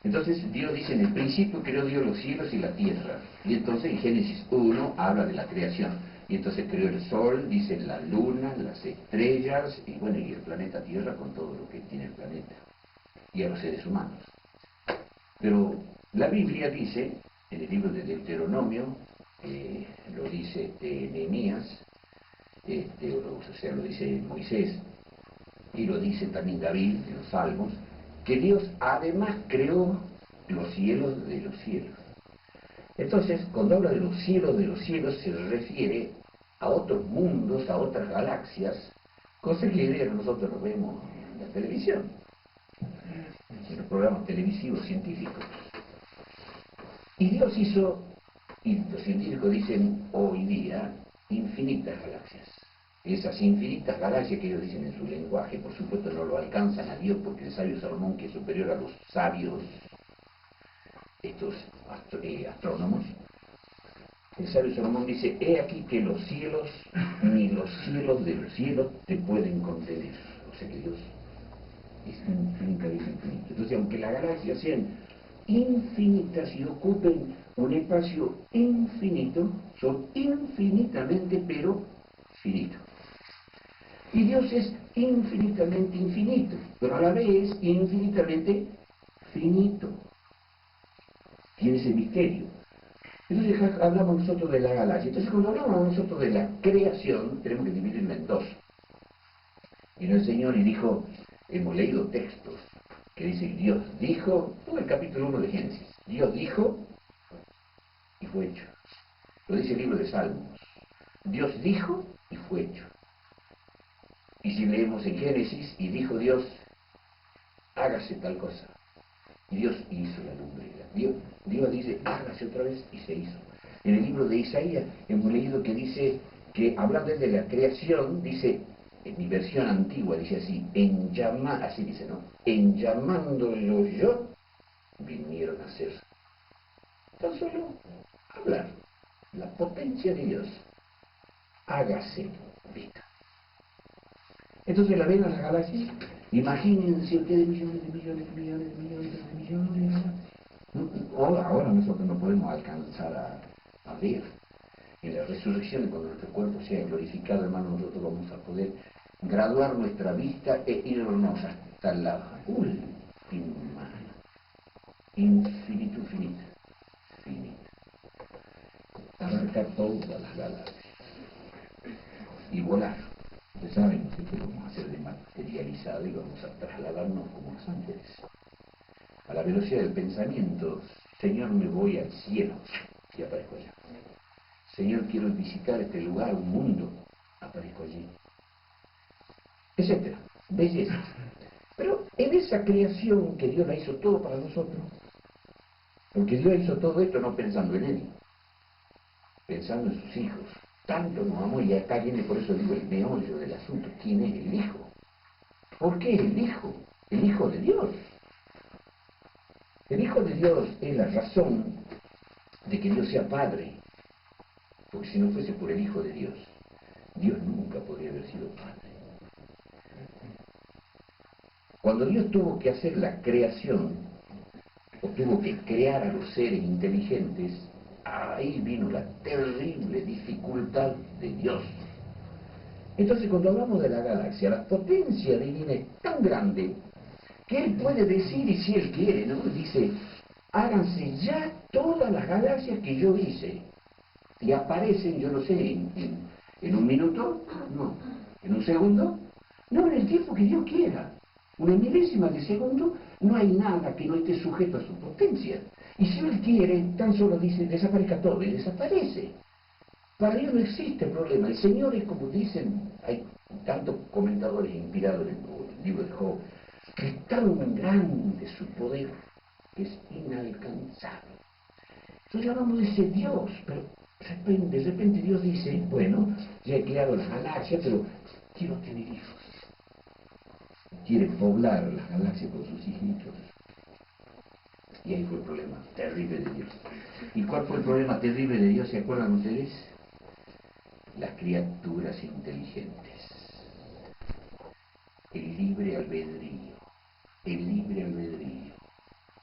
Entonces Dios dice, en el principio creó Dios los cielos y la tierra. Y entonces en Génesis 1 habla de la creación. Y entonces creó el sol, dice la luna, las estrellas, y bueno, y el planeta Tierra con todo lo que tiene el planeta. Y a los seres humanos. Pero la Biblia dice, en el libro de Deuteronomio, lo dice Nehemías, o sea, lo dice Moisés, y lo dice también David en los Salmos, que Dios además creó los cielos de los cielos. Entonces, cuando habla de los cielos se refiere a otros mundos, a otras galaxias, cosa que nosotros lo vemos en la televisión, en los programas televisivos científicos. Y Dios hizo, y los científicos dicen hoy día, infinitas galaxias. Esas infinitas galaxias que ellos dicen en su lenguaje, por supuesto no lo alcanzan a Dios, porque el sabio Salomón, que es superior a los sabios, estos astrónomos, el sabio Salomón dice, he aquí que los cielos, ni los cielos de los cielos te pueden contener. O sea que Dios es infinitamente infinito. Entonces, aunque las galaxias sean infinitas y ocupen un espacio infinito, son infinitamente, pero finitos. Y Dios es infinitamente infinito, pero a la vez infinitamente finito. Tiene ese misterio. Entonces hablamos nosotros de la galaxia. Entonces cuando hablamos nosotros de la creación, tenemos que dividirla en dos. Vino el Señor y dijo, hemos leído textos que dicen, Dios dijo, todo el capítulo 1 de Génesis, Dios dijo y fue hecho. Lo dice el libro de Salmos. Dios dijo y fue hecho. Y si leemos en Génesis, y dijo Dios, hágase tal cosa. Y Dios hizo la lumbre. Dios dice, hágase otra vez, y se hizo. En el libro de Isaías hemos leído que dice, que hablando de la creación, dice, en mi versión antigua dice así, así dice, ¿no? En llamándolo yo, vinieron a ser. Tan solo hablar, la potencia de Dios, hágase vida. Entonces la ven a las galaxias, imagínense ustedes millones de millones de millones de millones de millones. Ahora nosotros no podemos alcanzar a ver. En la resurrección, cuando nuestro cuerpo sea glorificado, hermano, nosotros vamos a poder graduar nuestra vista e irnos hasta la última, infinito, finita, abarcar todas las galaxias y volar. Ustedes saben, ¿no es cierto? Lo vamos a hacer de materializado y vamos a trasladarnos como los ángeles. A la velocidad del pensamiento, Señor, me voy al cielo, y aparezco allá. Señor, quiero visitar este lugar, un mundo, aparezco allí. Etcétera. Belleza. Pero en esa creación que Dios la hizo todo para nosotros, porque Dios hizo todo esto no pensando en Él, pensando en sus hijos. Tanto nos amó, y acá viene, por eso digo, el meollo del asunto. ¿Quién es el Hijo? ¿Por qué el Hijo? El Hijo de Dios. El Hijo de Dios es la razón de que Dios sea Padre. Porque si no fuese por el Hijo de Dios, Dios nunca podría haber sido Padre. Cuando Dios tuvo que hacer la creación, o tuvo que crear a los seres inteligentes, ahí vino la terrible dificultad de Dios. Entonces, cuando hablamos de la galaxia, la potencia divina es tan grande que Él puede decir, y si Él quiere, ¿no? Dice, háganse ya todas las galaxias que yo hice. Y aparecen, yo no sé, en un minuto, no, en un segundo, no, en el tiempo que Dios quiera. Una milésima de segundo, no hay nada que no esté sujeto a su potencia. Y si Él quiere, tan solo dice, desaparezca todo, y desaparece. Para Dios no existe problema. El Señor es, como dicen, hay tantos comentadores inspirados en el libro de Job, que es tan grande su poder, que es inalcanzable. Entonces hablamos de ese Dios, pero de repente Dios dice, bueno, ya he creado las galaxias, pero quiero tener hijos. Quiere poblar las galaxias con sus hijitos. Y ahí fue el problema terrible de Dios. ¿Y cuál fue el problema terrible de Dios? ¿Se acuerdan ustedes? Las criaturas inteligentes. El libre albedrío. El libre albedrío.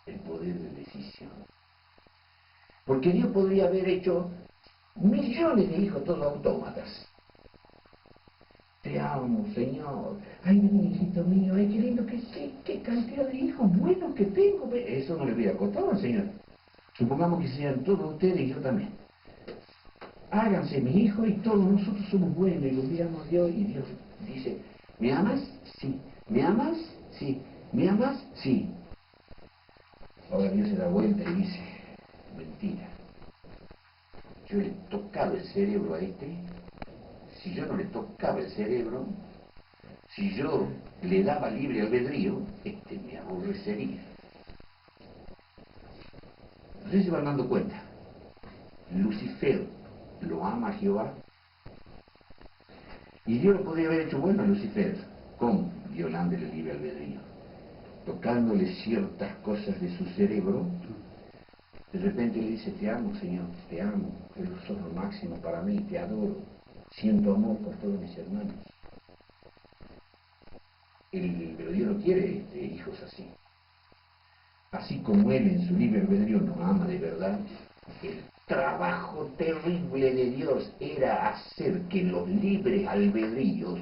El poder Porque Dios podría haber hecho millones de hijos todos autómatas. Te amo, Señor. Ay, mi hijito mío, ay, qué lindo que sé, qué cantidad de hijos buenos que tengo. Eso no le hubiera costado al Señor. Supongamos que sean todos ustedes y yo también. Háganse mis hijos y todos nosotros somos buenos y los miramos a Dios y Dios dice, ¿me amas? Sí. ¿Me amas? Sí. ¿Me amas? Sí. Ahora Dios se da vuelta y dice, mentira. Yo le he tocado el cerebro a este. Si yo no le tocaba el cerebro, si yo le daba libre albedrío, este me aborrecería. Ustedes se van dando cuenta. Lucifer lo ama a Jehová. Y Dios lo podría haber hecho bueno a Lucifer. ¿Cómo? Violándole el libre albedrío. Tocándole ciertas cosas de su cerebro. De repente le dice, te amo, Señor, te amo. Eres lo máximo para mí, te adoro. Siento amor por todos mis hermanos. Pero Dios no quiere hijos así. Así como Él en su libre albedrío nos ama de verdad, el trabajo terrible de Dios era hacer que los libres albedríos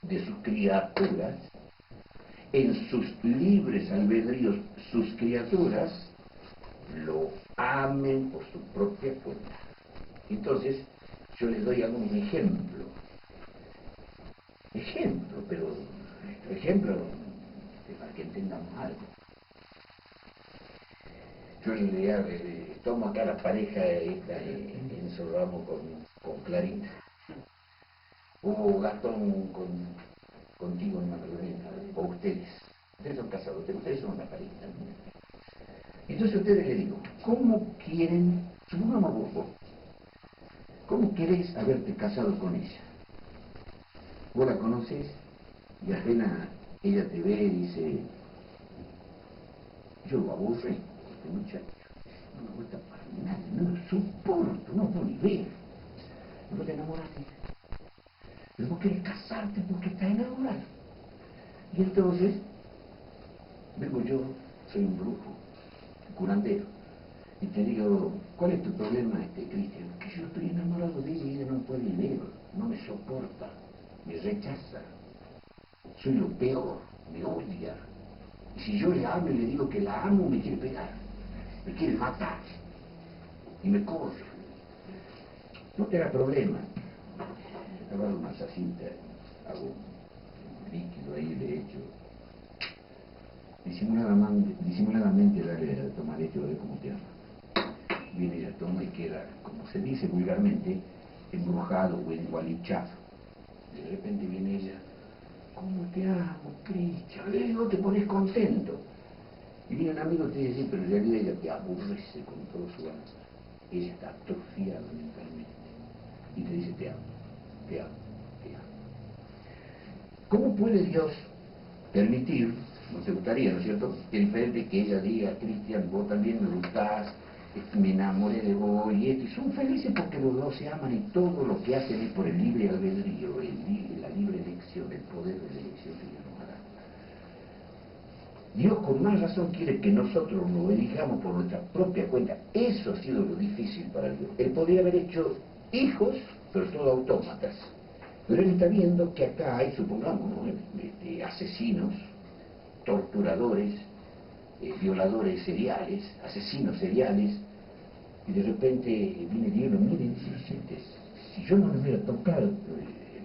de sus criaturas, en sus libres albedríos, sus criaturas, lo amen por su propia cuenta. Entonces, yo les doy algunos ejemplos. Pero ejemplo para que entendamos algo. Yo tomo acá la pareja esta en Sorramo con Clarita. Hubo Gastón contigo en Magdalena, o ustedes. Ustedes son casados, ustedes son una pareja. Entonces a ustedes les digo, ¿cómo quieren, supongamos vos, cómo querés haberte casado con ella? Vos la conoces y apenas ella te ve y dice, yo lo aburré, este muchacho, no me gusta para nada, no lo soporto, no puedo ni ver. No te enamoraste. Pero vos querés casarte porque estás enamorado. Y entonces, vengo yo, soy un brujo, curandero, y te digo, ¿cuál es tu problema, Cristian? Que yo estoy enamorado de ella y ella no puede ver, no me soporta, me rechaza, soy lo peor, me odia. Y si yo le hablo y le digo que la amo, me quiere pegar, me quiere matar, y me corre. No te hagas problema. Agarro una sacita, hago un líquido ahí, le echo. Disimuladamente darle a tomar esto, a ver cómo te ama. Viene ella, toma y queda, como se dice vulgarmente, embrujado o engualichado. De repente viene ella, ¿cómo te amo, Cristian? Le digo, te pones contento. Y viene un amigo y te dice, pero en realidad ella te aborrece con todo su alma. Ella está atrofiada mentalmente. Y te dice, te amo, te amo, te amo. ¿Cómo puede Dios permitir, no te gustaría, ¿no es cierto?, que diferente que ella diga, Cristian, vos también me gustás, me enamoré de vos y esto, y son felices porque los dos se aman y todo lo que hacen es por el libre albedrío, la libre elección, el poder de la elección que Dios nos ha dado. Dios con más razón quiere que nosotros lo elijamos por nuestra propia cuenta. Eso ha sido lo difícil para Dios. Él podría haber hecho hijos, pero todos autómatas. Pero él está viendo que acá hay, supongamos, ¿no?, asesinos, torturadores, violadores seriales, asesinos seriales, y de repente viene Dios y lo mira y dice, si yo no le hubiera tocado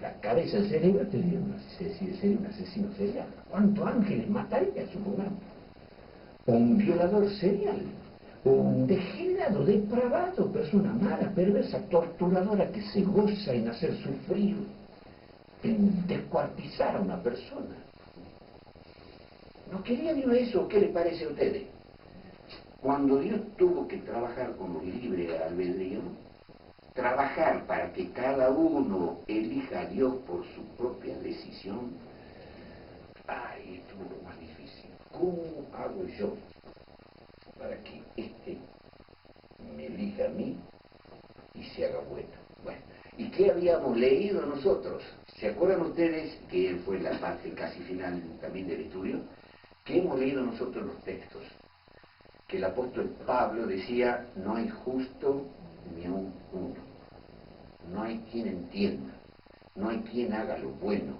la cabeza, el cerebro, sería un asesino serial. ¿Cuántos ángeles mataría, supongamos? O un violador serial, o un degenerado, depravado, persona mala, perversa, torturadora que se goza en hacer sufrir, en descuartizar a una persona. ¿No quería Dios eso? ¿Qué le parece a ustedes? Cuando Dios tuvo que trabajar con los libre albedrío, trabajar para que cada uno elija a Dios por su propia decisión, ay, esto es lo más difícil. ¿Cómo hago yo para que me elija a mí y se haga bueno? Bueno, ¿y qué habíamos leído nosotros? ¿Se acuerdan ustedes que fue la parte casi final también del estudio? ¿Qué hemos leído nosotros los textos? que el apóstol Pablo decía, no hay justo ni aun uno, no hay quien entienda, no hay quien haga lo bueno,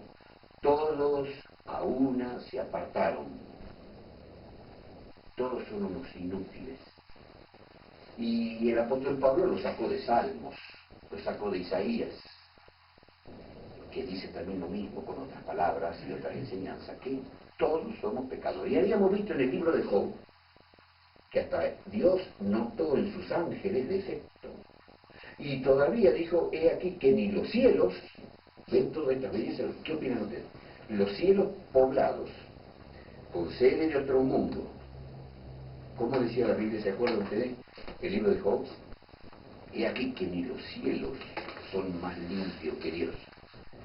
todos a una se apartaron, todos son unos inútiles. Y el apóstol Pablo lo sacó de Salmos, lo sacó de Isaías, que dice también lo mismo con otras palabras y otras enseñanzas, que todos somos pecadores. Y habíamos visto en el libro de Job que hasta Dios notó en sus ángeles defecto. Y todavía dijo, he aquí que ni los cielos, ven toda esta belleza, ¿qué opinan ustedes? Los cielos poblados, con sede de otro mundo. ¿Cómo decía la Biblia? ¿Se acuerdan ustedes? El libro de Job. He aquí que ni los cielos son más limpios que Dios.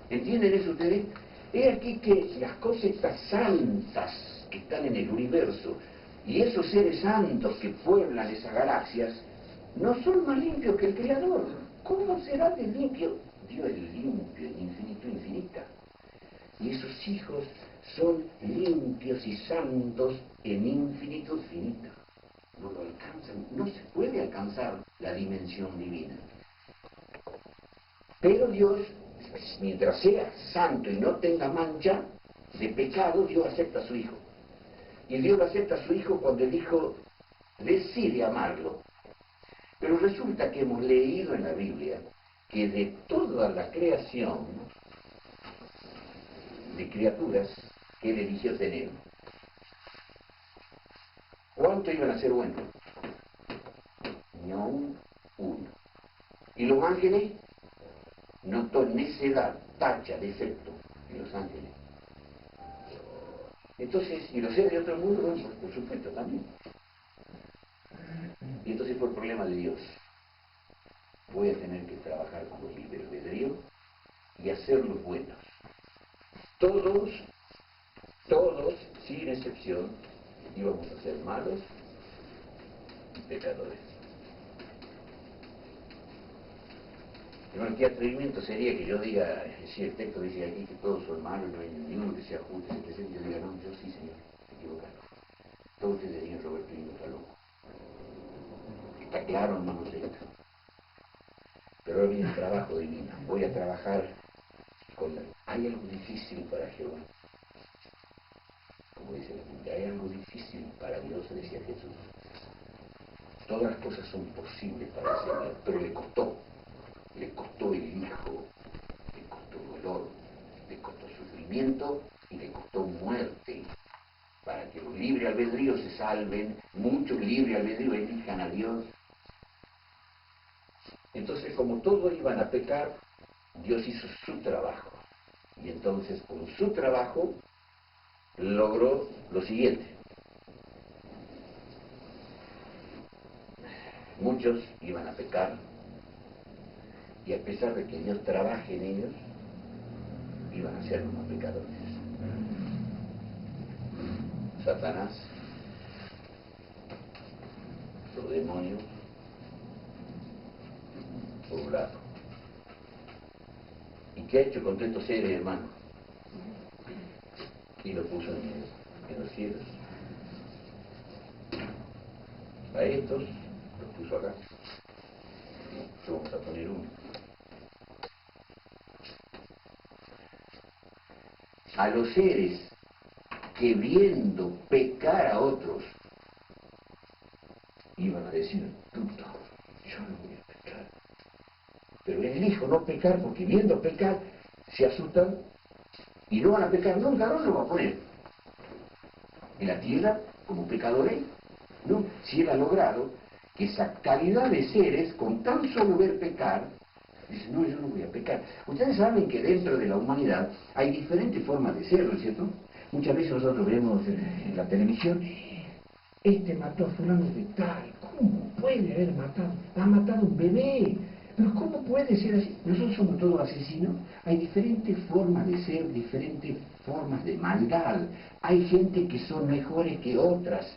¿Entienden eso ustedes? He aquí que las cosas santas que están en el universo y esos seres santos que pueblan esas galaxias no son más limpios que el Creador. ¿Cómo será de limpio? Dios es limpio en infinito infinita. Y esos hijos son limpios y santos en infinito infinita. No lo alcanzan, no se puede alcanzar la dimensión divina. Pero Dios, mientras sea santo y no tenga mancha de pecado, Dios acepta a su Hijo. Y Dios acepta a su Hijo cuando el Hijo decide amarlo. Pero resulta que hemos leído en la Biblia que de toda la creación de criaturas que Él eligió tener, ¿cuánto iban a ser buenos? Ni aún uno. Y los ángeles, notó necedad, tacha, defecto en los ángeles. Entonces, y los seres de otro mundo, bueno, por supuesto, también. Y entonces fue el problema de Dios. Voy a tener que trabajar con los libre albedrío y hacerlos buenos. Todos, sin excepción, íbamos a ser malos y pecadores. Hermano, qué atrevimiento sería que yo diga, si el texto dice aquí que todos son malos, no hay ninguno que sea justo, y yo diga, no, yo sí, Señor, equivocado. Todos ustedes dirían, Robertino está loco. Está claro, hermanos, esto. Pero ahora viene el trabajo divino. Voy a trabajar con la... Hay algo difícil para Jehová. Como dice la Biblia, hay algo difícil para Dios, decía Jesús. Todas las cosas son posibles para el Señor, pero le costó el Hijo, le costó dolor, le costó sufrimiento y le costó muerte, para que los libre albedríos se salven, muchos libre albedrío elijan a Dios. Entonces, como todos iban a pecar, Dios hizo su trabajo, y entonces con su trabajo logró lo siguiente. Muchos iban a pecar, y a pesar de que Dios trabaje en ellos, iban a ser unos pecadores. Satanás, los demonios, por un lado. ¿Y qué ha hecho con todos estos seres, hermanos? Y lo puso en los cielos. A estos los puso acá. Vamos a poner uno. A los seres que viendo pecar a otros iban a decir, puta, yo no voy a pecar. Pero él elijo no pecar porque viendo pecar se asustan y no van a pecar nunca, no lo va a poner en la tierra como pecadores. No, si él ha logrado que esa calidad de seres con tan solo ver pecar, dicen, no, yo no voy a pecar. Ustedes saben que dentro de la humanidad hay diferentes formas de ser, ¿no es cierto? Muchas veces nosotros vemos en la televisión, este mató a fulano de tal, ¿cómo puede haber matado? Ha matado un bebé, pero ¿cómo puede ser así? Nosotros somos todos asesinos, hay diferentes formas de ser, diferentes formas de maldad, hay gente que son mejores que otras,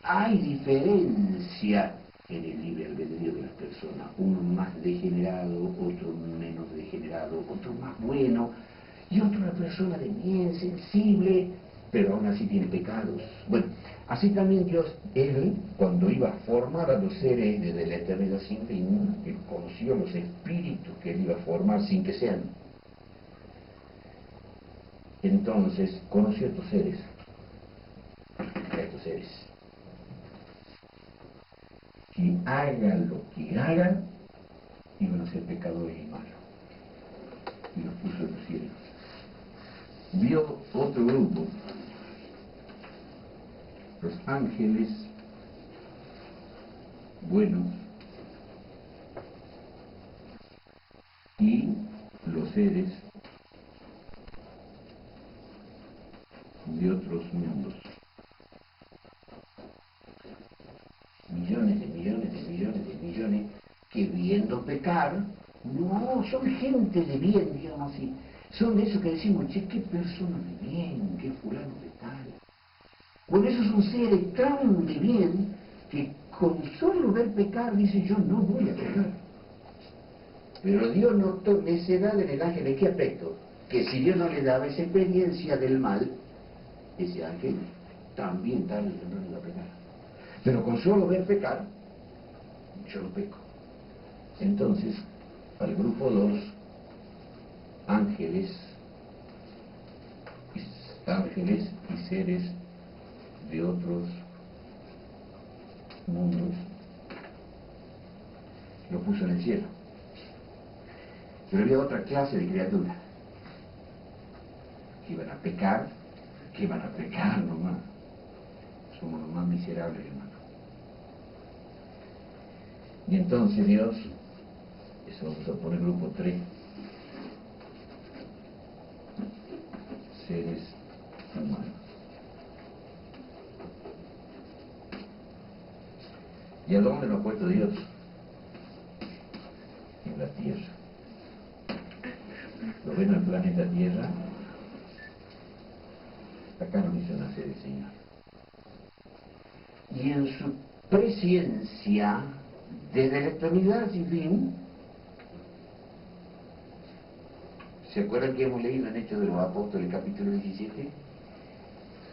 hay diferencia en el libre albedrío de las personas, uno más degenerado, otro menos degenerado, otro más bueno, y otra una persona de bien, sensible, pero aún así tiene pecados. Bueno, Así también Dios, Él, cuando iba a formar a los seres desde la eternidad sin fin, Él conoció los espíritus que Él iba a formar sin que sean. Entonces, conoció a estos seres, que hagan lo que hagan, iban a ser pecadores y malos, y los puso en los cielos. Vio otro grupo, los ángeles buenos y los seres de otros mundos. Millones de millones de millones de millones que viendo pecar, no, son gente de bien, digamos así. Son de esos que decimos, che, qué persona de bien, qué fulano de tal. Bueno, esos son seres tan de bien que con solo ver pecar dice, yo no voy a pecar. Pero Dios notó necedad en el ángel. ¿En qué aspecto? Que si Dios no le daba esa experiencia del mal, ese ángel también tarde o temprano iba a pecar. Pero con solo ver pecar, yo lo peco. Entonces, al grupo 2, ángeles y seres de otros mundos, lo puso en el cielo. Pero había otra clase de criaturas que iban a pecar nomás. Somos los más miserables, hermano. Y entonces Dios, eso vamos a poner grupo 3, seres humanos. ¿Y a dónde lo ha puesto Dios? En la tierra. ¿Lo ven al planeta Tierra? Acá nos hizo nacer el Señor. Y en su presencia, desde la eternidad sin fin, ¿se acuerdan que hemos leído en Hechos de los Apóstoles, capítulo 17?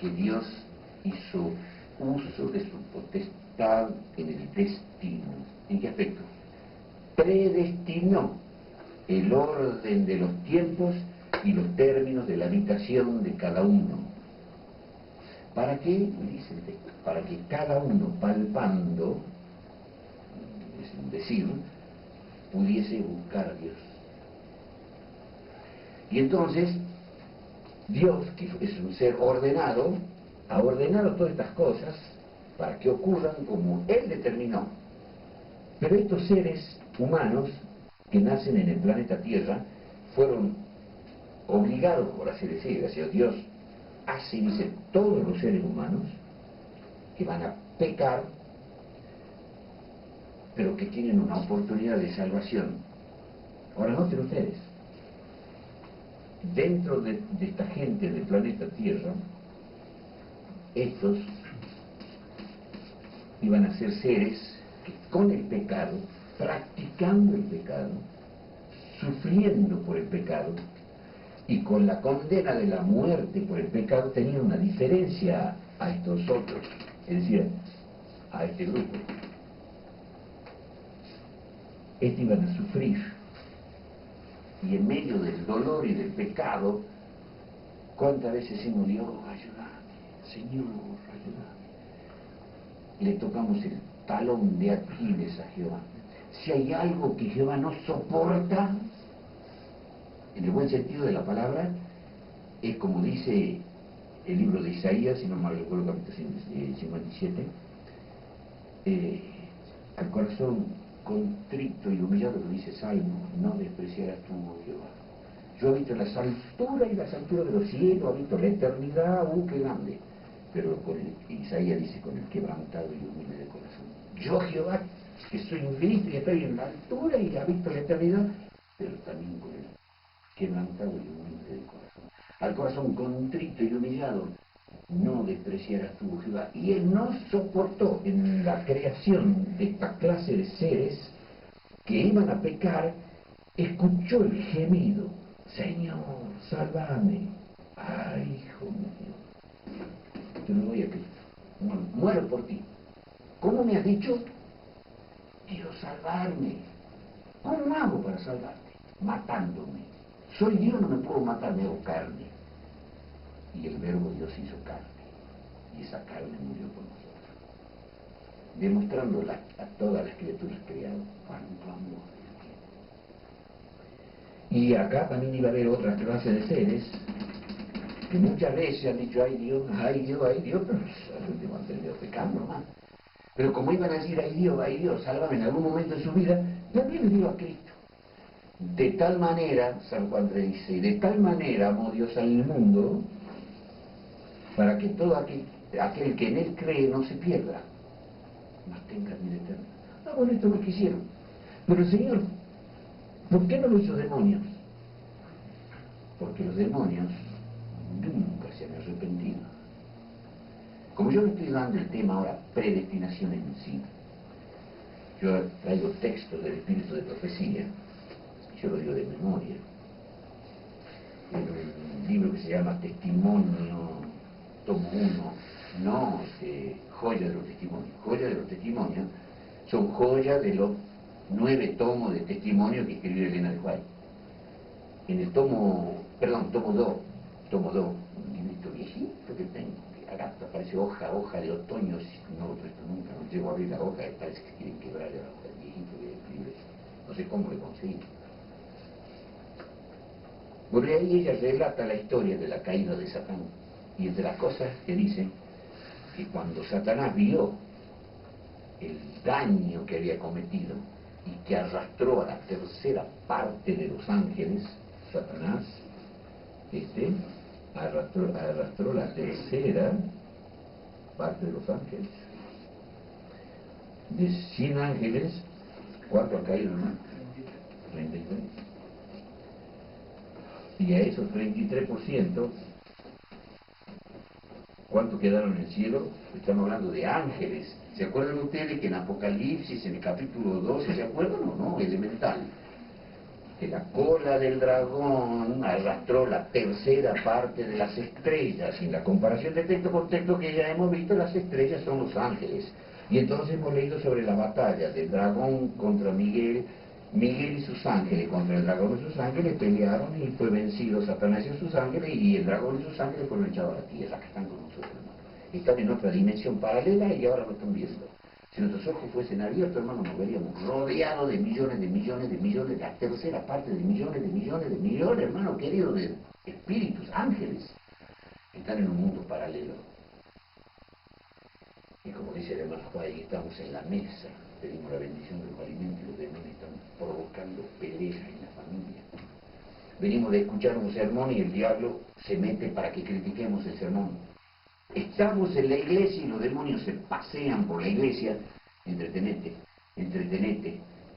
Que Dios hizo uso de su potestad en el destino. ¿En qué aspecto? Predestinó el orden de los tiempos y los términos de la habitación de cada uno. ¿Para qué? Dice el texto, para que cada uno palpando, es decir, pudiese buscar a Dios. Y entonces, Dios, que es un ser ordenado, ha ordenado todas estas cosas para que ocurran como Él determinó. Pero estos seres humanos que nacen en el planeta Tierra fueron obligados, por así decir, hacia Dios, así dicen todos los seres humanos que van a pecar, pero que tienen una oportunidad de salvación. Ahora noten ustedes, dentro de esta gente del planeta Tierra, estos iban a ser seres que con el pecado, practicando el pecado, sufriendo por el pecado, y con la condena de la muerte por el pecado, tenían una diferencia a estos otros, es decir, a este grupo. Estos iban a sufrir, y en medio del dolor y del pecado, ¿cuántas veces hemos Dios, ayúdame, Señor, ayúdame? Le tocamos el talón de Aquiles a Jehová. Si hay algo que Jehová no soporta, en el buen sentido de la palabra, es como dice el libro de Isaías, si no mal recuerdo, capítulo 57, al corazón contrito y humillado, que dice Salmo, no despreciarás tú, oh Jehová. Yo habito en las alturas y las alturas de los cielos, habito la eternidad, qué grande. Pero Isaías dice, con el quebrantado y humilde de corazón. Yo, Jehová, que soy infinito y estoy en la altura y habito la eternidad, pero también con el quebrantado y humilde de corazón. Al corazón contrito y humillado, no despreciarás tú, Jehová. Y él no soportó en la creación de esta clase de seres que iban a pecar, escuchó el gemido, Señor, sálvame. Ay, hijo mío, te lo doy a Cristo. muero por ti. ¿Cómo me has dicho? Quiero salvarme. ¿Cómo hago para salvarte? Matándome. Soy Dios, no me puedo matar, me hago carne. Y el verbo Dios hizo carne. Y esa carne murió por nosotros. Demostrando a todas las criaturas creadas cuánto amor Dios tiene. Y acá también iba a haber otra clase de seres que muchas veces han dicho, ay Dios, pero al último han terminado pecando nomás. Pero como iban a decir, ay Dios, sálvame en algún momento de su vida, también le dio a Cristo. De tal manera, San Juan 3 dice, de tal manera amó Dios al mundo, para que todo aquel que en él cree no se pierda, mas tenga vida eterna. Ah, bueno, esto lo quisieron. Pero el Señor, ¿por qué no lo hizo demonios? Porque los demonios nunca se han arrepentido. Como yo le estoy dando el tema ahora, predestinación en sí, yo traigo textos del Espíritu de Profecía, yo lo digo de memoria, en un libro que se llama Testimonio, tomo 1, no Joya de los Testimonios. Joya de los Testimonios son joyas de los 9 tomos de testimonio que escribió Elena de White. En el tomo 2, un librito viejito que tengo, que acá aparece hoja de otoño, no lo presto nunca, no llego a abrir la hoja, parece que quieren quebrar la hoja, el viejito que escribe, no sé cómo lo conseguí. Por ahí ella relata la historia de la caída de Satán, y entre las cosas que dice, que cuando Satanás vio el daño que había cometido y que arrastró a la tercera parte de los ángeles, Satanás, arrastró la tercera parte de los ángeles. De 100 ángeles, ¿cuánto ha caído, hermano? 33. Y a esos 33%, ¿cuánto quedaron en el cielo? Estamos hablando de ángeles. ¿Se acuerdan ustedes que en Apocalipsis, en el capítulo 12, ¿se acuerdan o no? Elemental. Que la cola del dragón arrastró la tercera parte de las estrellas. Y en la comparación de texto con texto que ya hemos visto, las estrellas son los ángeles. Y entonces hemos leído sobre la batalla del dragón contra Miguel. Miguel y sus ángeles contra el dragón y sus ángeles pelearon y fue vencido Satanás y sus ángeles, y el dragón y sus ángeles fueron echados a la tierra, que están con nosotros, hermano. Están en otra dimensión paralela y ahora lo están viendo. Si nuestros ojos fuesen abiertos, hermano, nos veríamos rodeados de millones, la tercera parte de millones, hermano querido, de espíritus, ángeles, que están en un mundo paralelo. Y como dice el hermano Juan, ahí estamos en la mesa, pedimos la bendición de los alimentos y los demonios están provocando peleas en la familia. Venimos de escuchar un sermón y el diablo se mete para que critiquemos el sermón. Estamos en la iglesia y los demonios se pasean por la iglesia, entretenete,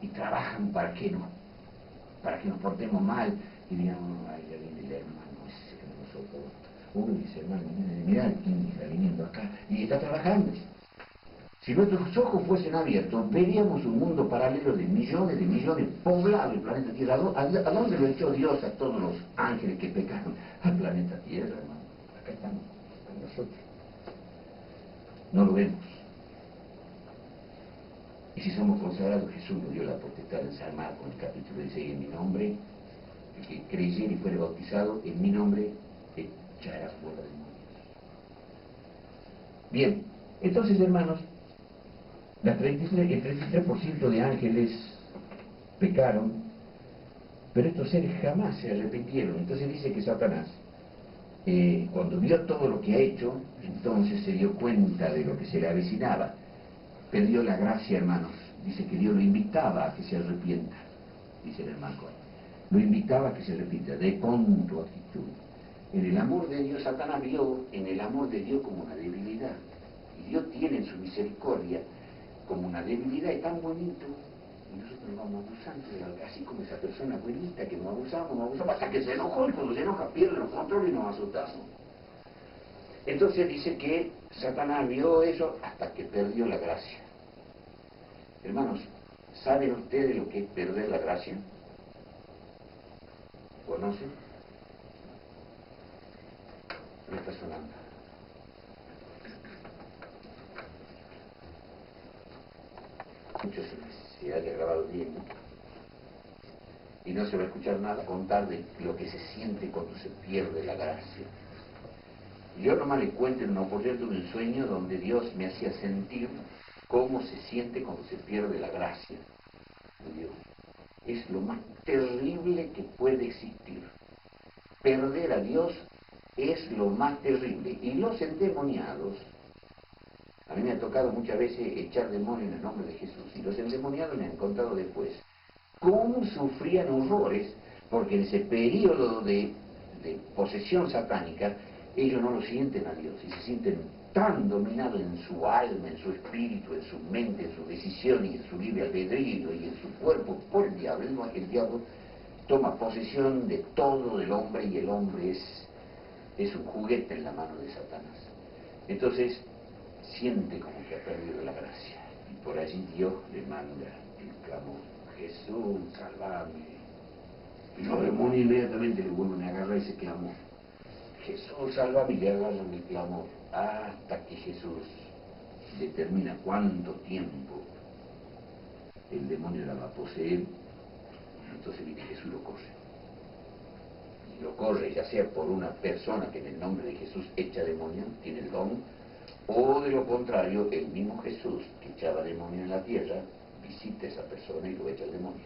y trabajan para que nos portemos mal y digamos, ay, ya viene el hermano ese que no nos soporta. Uno dice, hermano, mira quién está viniendo acá y está trabajando. Si nuestros ojos fuesen abiertos, veríamos un mundo paralelo de millones, poblado el planeta Tierra. ¿A dónde lo echó Dios a todos los ángeles que pecaron? Al planeta Tierra, hermano. Acá estamos, con nosotros. No lo vemos. Y si somos consagrados, Jesús nos dio la potestad en San Marcos, en el capítulo 16, en mi nombre, el que creyere y fuere bautizado, en mi nombre echará fuera demonios. Bien, entonces, hermanos, el 33% de ángeles pecaron, pero estos seres jamás se arrepintieron. Entonces dice que Satanás, cuando vio todo lo que ha hecho, entonces se dio cuenta de lo que se le avecinaba. Perdió la gracia, hermanos. Dice que Dios lo invitaba a que se arrepienta, dice el hermano. Lo invitaba a que se arrepienta, de con tu actitud. En el amor de Dios, Satanás vio en el amor de Dios como una debilidad. Y Dios tiene en su misericordia como una debilidad, y tan bonito, y nosotros nos vamos abusando de algo, así como esa persona buenita que nos abusamos, hasta que se enojó, y cuando se enoja pierde los controles y nos asustamos. Entonces dice que Satanás vio eso hasta que perdió la gracia. Hermanos, ¿saben ustedes lo que es perder la gracia? ¿Conocen? No está sonando. escucho se haya grabado bien, ¿no? Y no se va a escuchar nada contar de lo que se siente cuando se pierde la gracia. Yo nomás le cuento en una oportunidad de un sueño donde Dios me hacía sentir cómo se siente cuando se pierde la gracia de Dios. Es lo más terrible que puede existir. Perder a Dios es lo más terrible. Y los endemoniados, a mí me ha tocado muchas veces echar demonios en el nombre de Jesús, y los endemoniados me han contado después cómo sufrían horrores, porque en ese periodo de posesión satánica, ellos no lo sienten a Dios, y se sienten tan dominados en su alma, en su espíritu, en su mente, en su decisión y en su libre albedrío y en su cuerpo por el diablo. El diablo toma posesión de todo del hombre, y el hombre es un juguete en la mano de Satanás. Entonces siente como que ha perdido la gracia, y por allí Dios le manda el clamor: Jesús, salvame. Y los demonios inmediatamente le vuelven a agarrar ese clamor: Jesús, sálvame, y le agarran el clamor, hasta que Jesús determina cuánto tiempo el demonio la va a poseer. Entonces viene Jesús y lo corre. Y lo corre, ya sea por una persona que en el nombre de Jesús echa demonio, tiene el don, o de lo contrario, el mismo Jesús que echaba demonio en la tierra, visita a esa persona y lo echa el demonio.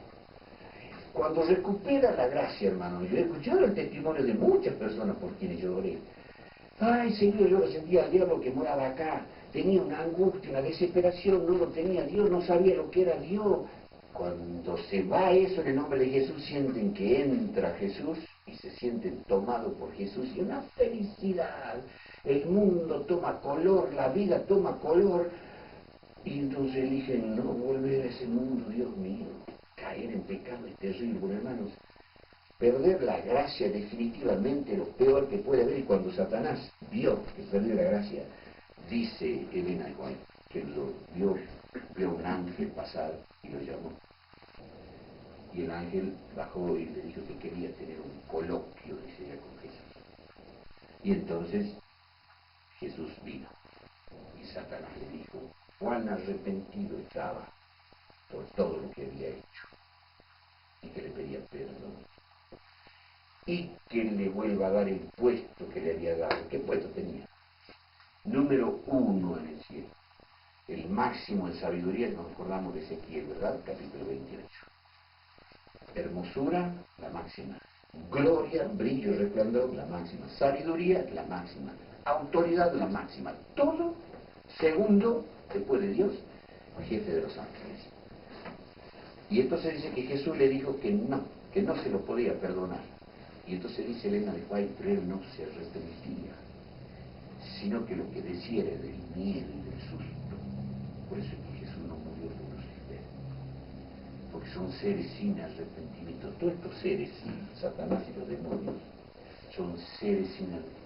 Cuando recupera la gracia, hermano, yo he escuchado el testimonio de muchas personas por quienes yo oré. Ay, Señor, yo lo sentía al diablo que moraba acá, tenía una angustia, una desesperación, no lo tenía Dios, no sabía lo que era Dios. Cuando se va eso en el nombre de Jesús, sienten que entra Jesús y se sienten tomados por Jesús, y una felicidad. El mundo toma color, la vida toma color, y entonces eligen no volver a ese mundo. Dios mío, caer en pecado es terrible, hermanos. Perder la gracia definitivamente lo peor que puede haber. Y cuando Satanás vio que perdió la gracia, dice Elena White que lo vio un ángel pasar y lo llamó. Y el ángel bajó y le dijo que quería tener un coloquio, dice ella, con Jesús. Y entonces Jesús vino, y Satanás le dijo cuán arrepentido estaba por todo lo que había hecho, y que le pedía perdón, y que le vuelva a dar el puesto que le había dado. ¿Qué puesto tenía? Número 1 en el cielo, el máximo en sabiduría. Nos acordamos de Ezequiel, ¿verdad? Capítulo 28. Hermosura, la máxima. Gloria, brillo y resplandor, la máxima. Sabiduría, la máxima. Autoridad, la máxima. Todo segundo después de Dios, jefe de los ángeles. Y entonces dice que Jesús le dijo que no se lo podía perdonar. Y entonces dice Elena de White, pero él no se arrepentía, sino que lo que decía era del miedo y del susto. Por eso es que Jesús no murió por ustedes, porque son seres sin arrepentimiento. Todos estos seres, Satanás y los demonios, son seres sin arrepentimiento.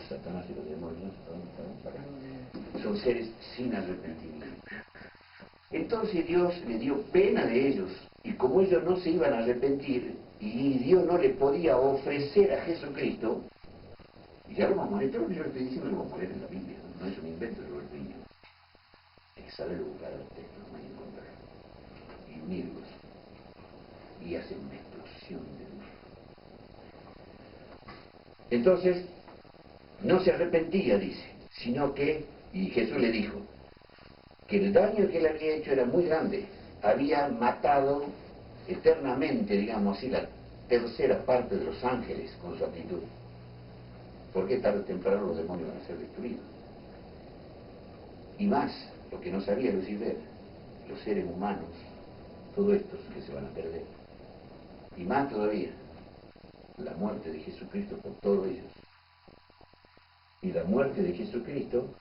Satanás y los demonios son seres sin arrepentimiento. Entonces Dios le dio pena de ellos, y como ellos no se iban a arrepentir, y Dios no le podía ofrecer a Jesucristo, y ya lo vamos a leer, todo lo que yo le estoy diciendo lo vamos a leer en la Biblia, no es un invento de los niños. Hay que saber buscar a los textos, no hay que encontrar, y unirlos, y hacer una explosión de luz. Entonces, no se arrepentía, dice, sino que, y Jesús le dijo, que el daño que le había hecho era muy grande. Había matado eternamente, digamos así, la tercera parte de los ángeles con su actitud. Porque tarde o temprano los demonios van a ser destruidos. Y más, lo que no sabía Lucifer, los seres humanos, todos estos que se van a perder. Y más todavía, la muerte de Jesucristo por todos ellos. Y la muerte de Jesucristo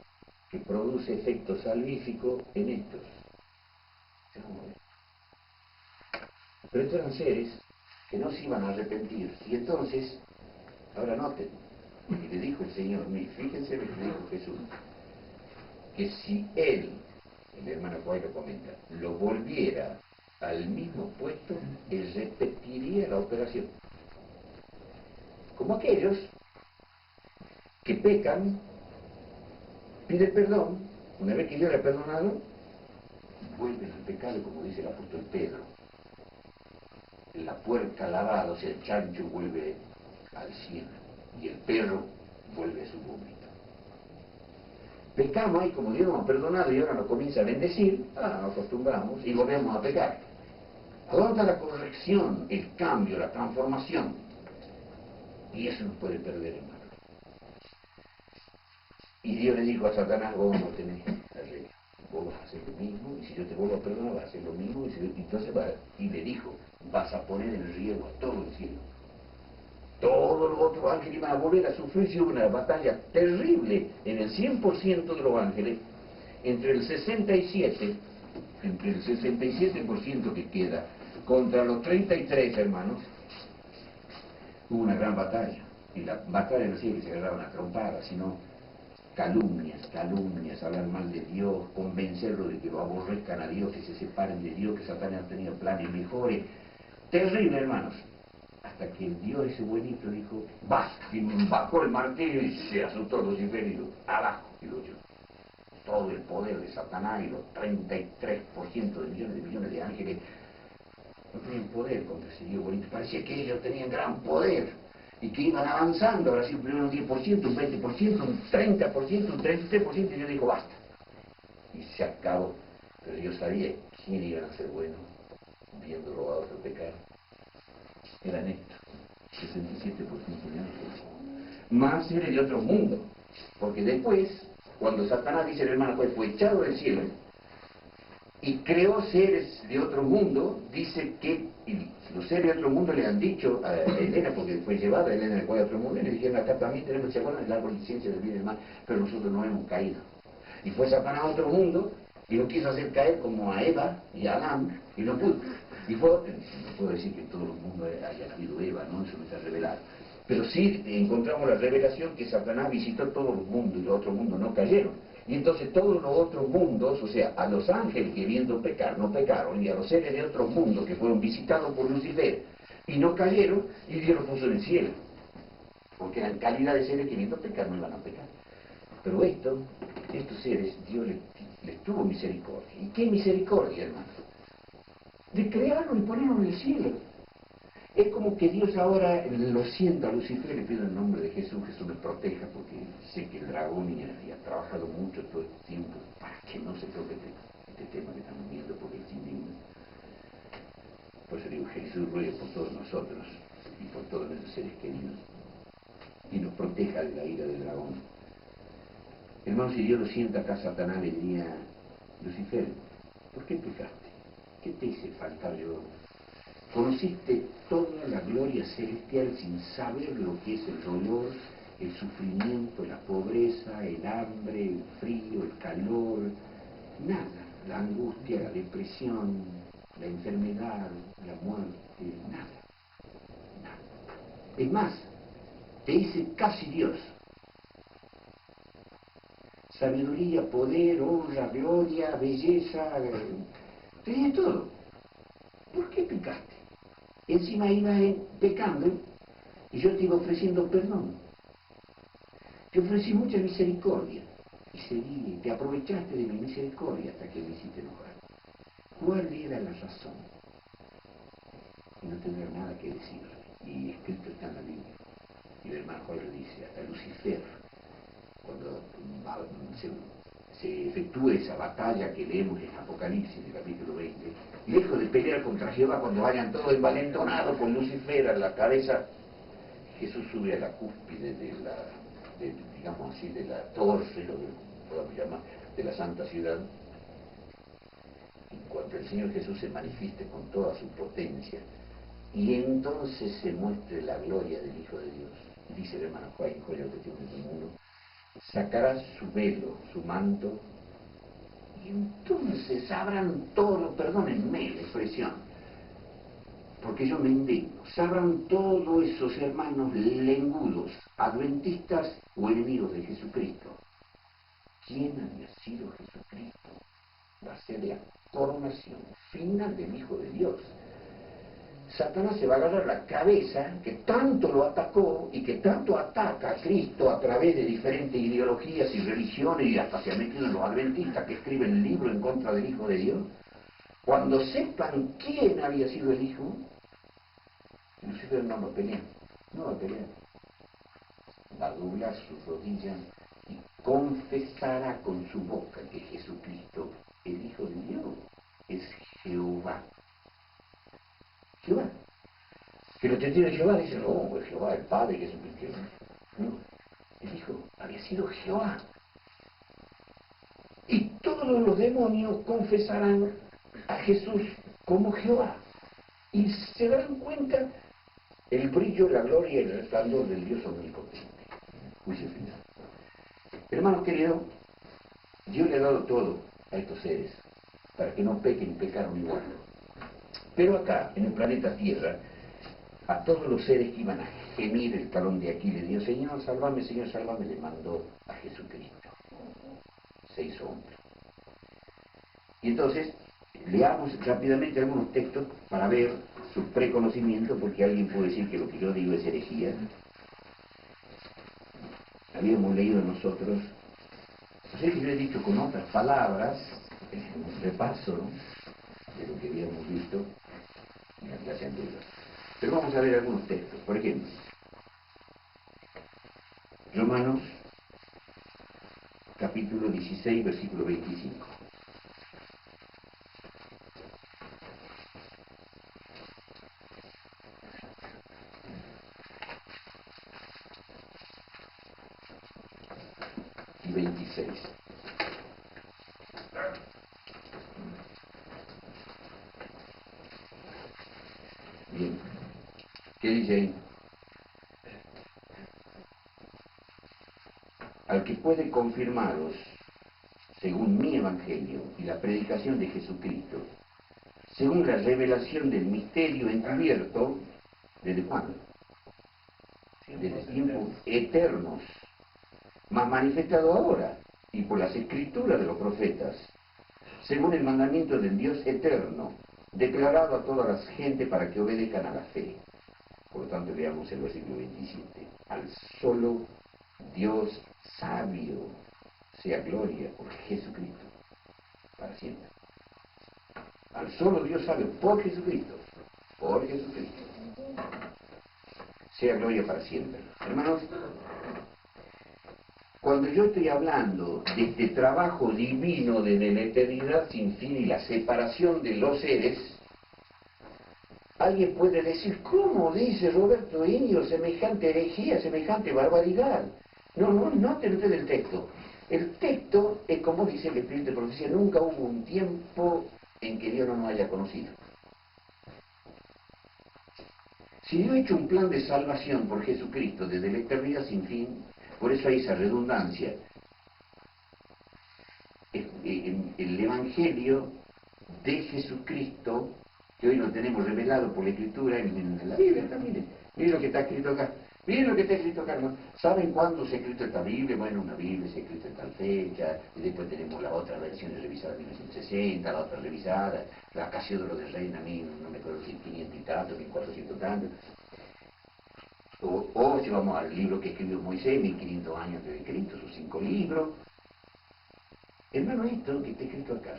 que produce efecto salvífico en estos. Pero estos eran seres que no se iban a arrepentir. Y entonces, ahora noten, y le dijo el Señor, fíjense lo que le dijo Jesús, que si él, el hermano Juan lo comenta, lo volviera al mismo puesto, él repetiría la operación. Como aquellos que pecan, piden perdón, una vez que Dios le ha perdonado, vuelven al pecado, como dice el apóstol Pedro. La puerca lavada, o sea, el chancho vuelve al cielo y el perro vuelve a su vómito. Pecamos ahí, como Dios nos ha perdonado y ahora nos comienza a bendecir, nos acostumbramos y volvemos a pecar. ¿A dónde está la corrección, el cambio, la transformación? Y eso nos puede perder, hermano. Y Dios le dijo a Satanás: vos no tenés la regla, vos vas a hacer lo mismo, y si yo te vuelvo a perdonar vas a hacer lo mismo, y le dijo: vas a poner en riesgo a todo el cielo. Todos los otros ángeles iban a volver a sufrir una batalla terrible en el 100% de los ángeles, entre el 67% que queda, contra los 33 hermanos. Hubo una gran batalla, y la batalla no decía que se agarraban a trompadas, sino calumnias, hablar mal de Dios, convencerlo de que lo aborrezcan a Dios, que se separen de Dios, que Satanás ha tenido planes mejores. Terrible, hermanos. Hasta que el Dios ese buenito dijo: basta, y bajó el martillo y se asustó Lucifer y dijo: abajo, y lo echó. Todo el poder de Satanás y los 33% de millones de ángeles no tenían poder contra ese Dios bonito. Parecía que ellos tenían gran poder y que iban avanzando. Ahora sí, primero un 10%, un 20%, un 30%, un 33%, y Dios dijo: basta. Y se acabó. Pero Dios sabía quién iban a ser buenos, viéndolo a otro pecar. Eran estos, 67% de ángeles. Más seres de otro mundo. Porque después, cuando Satanás, dice el hermano, fue echado del cielo y creó seres de otro mundo, dice que los seres de otro mundo le han dicho a Helena, porque fue llevada a Helena después de otro mundo, y le dijeron: acá también tenemos, ¿se acuerdan? El árbol de ciencia del bien y del mal, pero nosotros no hemos caído. Y fue Satanás a otro mundo y lo quiso hacer caer como a Eva y a Adán, y no pudo. Y fue, no puedo decir que en todos los mundos haya habido Eva, ¿no? Eso no está revelado. Pero sí encontramos la revelación que Satanás visitó todos los mundos y los otros mundos no cayeron. Y entonces todos los otros mundos, o sea, a los ángeles que viendo pecar no pecaron, y a los seres de otros mundos que fueron visitados por Lucifer y no cayeron, y Dios los puso en el cielo. Porque eran calidad de seres que viendo pecar no iban a pecar. Pero estos seres, Dios les tuvo misericordia. ¿Y qué misericordia, hermano? De crearlo y ponerlo en el cielo. Es como que Dios ahora lo sienta a Lucifer. Le pido en nombre de Jesús me proteja, porque sé que el dragón y ha trabajado mucho todo este tiempo para que no se toque este tema que estamos viendo, porque es indigno. Por eso digo: Jesús ruega por todos nosotros y por todos nuestros seres queridos, y nos proteja de la ira del dragón. Hermano, si Dios lo sienta acá, Satanás le diría: Lucifer, ¿por qué pecaste? ¿Qué te hice faltar yo? Conociste toda la gloria celestial sin saber lo que es el dolor, el sufrimiento, la pobreza, el hambre, el frío, el calor, nada, la angustia, la depresión, la enfermedad, la muerte, nada. Es más, te hice casi Dios. Sabiduría, poder, honra, gloria, belleza, tenía todo. ¿Por qué pecaste? Encima ibas pecando y yo te iba ofreciendo perdón. Te ofrecí mucha misericordia y te aprovechaste de mi misericordia hasta que me hiciste enojar. ¿Cuál era la razón? Y no tendrá nada que decir. Y escrito está en la Biblia. Y el hermano Juan le dice: hasta Lucifer, cuando se efectúe esa batalla que leemos en Apocalipsis, en el capítulo 20, lejos de pelear contra Jehová, cuando vayan todos envalentonados con Lucifer a la cabeza, Jesús sube a la cúspide digamos así, de la torre, lo que podamos llamar, de la santa ciudad. Y cuando el Señor Jesús se manifieste con toda su potencia, y entonces se muestre la gloria del Hijo de Dios, dice el hermano Juan, joya que tiene el mundo, sacará su velo, su manto, y entonces sabrán todos, perdónenme la expresión, porque yo me indigno, sabrán todos esos hermanos lengudos, adventistas o enemigos de Jesucristo, quién había sido Jesucristo. Va a ser la coronación final del Hijo de Dios. Satanás se va a agarrar la cabeza que tanto lo atacó y que tanto ataca a Cristo a través de diferentes ideologías y religiones, y hasta se ha metido en los adventistas que escriben libros en contra del Hijo de Dios. Cuando sepan quién había sido el Hijo, Lucifer no va a pelear, no va a pelear. Va a doblar sus rodillas y confesará con su boca que Jesucristo, el Hijo de Dios, es Jehová. Jehová. Que los testigos de Jehová dicen, no, pues Jehová, el Padre, Jesucristo. No, el Hijo había sido Jehová. Y todos los demonios confesarán a Jesús como Jehová. Y se darán cuenta el brillo, la gloria y el resplandor del Dios omnipotente. Juicio final. Hermanos queridos, Dios le ha dado todo a estos seres para que no pequen y pecaron igual. Pero acá, en el planeta Tierra, a todos los seres que iban a gemir el talón de Aquiles, Dios, Señor, sálvame, le mandó a Jesucristo. Se hizo hombre. Y entonces, leamos rápidamente algunos textos para ver su preconocimiento, porque alguien puede decir que lo que yo digo es herejía. Habíamos leído nosotros, no sé si lo he dicho con otras palabras, un repaso, ¿no?, de lo que habíamos visto en la clase anterior. Pero vamos a ver algunos textos. Por ejemplo, Romanos, capítulo 16, versículo 25. Y 26. Bien. ¿Qué dice ahí? Al que puede confirmaros, según mi evangelio y la predicación de Jesucristo, según la revelación del misterio encubierto, ¿desde cuándo? Desde tiempos eternos, más manifestado ahora, y por las escrituras de los profetas, según el mandamiento del Dios eterno, declarado a toda la gente para que obedezcan a la fe. Por lo tanto, veamos el versículo 27. Al solo Dios sabio sea gloria por Jesucristo, para siempre. Al solo Dios sabio por Jesucristo, sea gloria para siempre. Hermanos, cuando yo estoy hablando de este trabajo divino desde la eternidad sin fin y la separación de los seres, alguien puede decir, ¿cómo dice Roberto Inio semejante herejía, semejante barbaridad? No te notes el texto. El texto es como dice el Espíritu de Profecía, nunca hubo un tiempo en que Dios no nos haya conocido. Si Dios ha hecho un plan de salvación por Jesucristo desde la eternidad sin fin, por eso hay esa redundancia. El Evangelio de Jesucristo, que hoy lo tenemos revelado por la Escritura en la Biblia también. Miren lo que está escrito acá. Miren lo que está escrito acá, ¿no? ¿Saben cuándo se ha escrito esta Biblia? Bueno, una Biblia se ha escrito en tal fecha, y después tenemos la otra versión revisada en 1960, la otra revisada, la Casiodoro de Reina, a mí no me acuerdo si 500 y tanto, 1400 y tanto. O si vamos al libro que escribió Moisés, 1500 años antes de Cristo, sus 5 libros. Hermano, esto que está escrito acá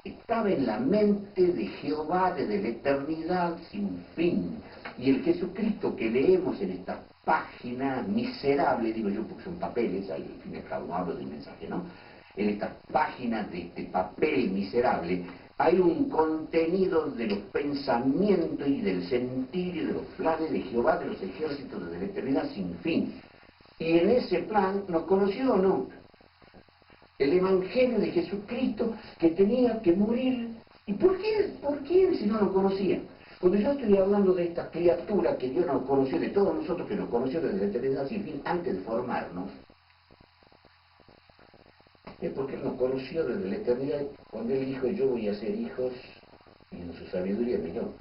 estaba en la mente de Jehová desde la eternidad sin fin. Y el Jesucristo que leemos en esta página miserable, digo yo porque son papeles, al fin y al cabo no hablo del mensaje, ¿no? En esta página de este papel miserable hay un contenido de los pensamientos y del sentir y de los planes de Jehová de los ejércitos desde la eternidad sin fin. Y en ese plan, ¿nos conoció o no? El Evangelio de Jesucristo que tenía que morir. ¿Y por qué si no lo conocía? Cuando yo estoy hablando de esta criatura que Dios nos conoció, de todos nosotros que nos conoció desde la eternidad sin fin, antes de formarnos, es porque Él nos conoció desde la eternidad, cuando Él dijo, yo voy a hacer hijos, y en su sabiduría me dio.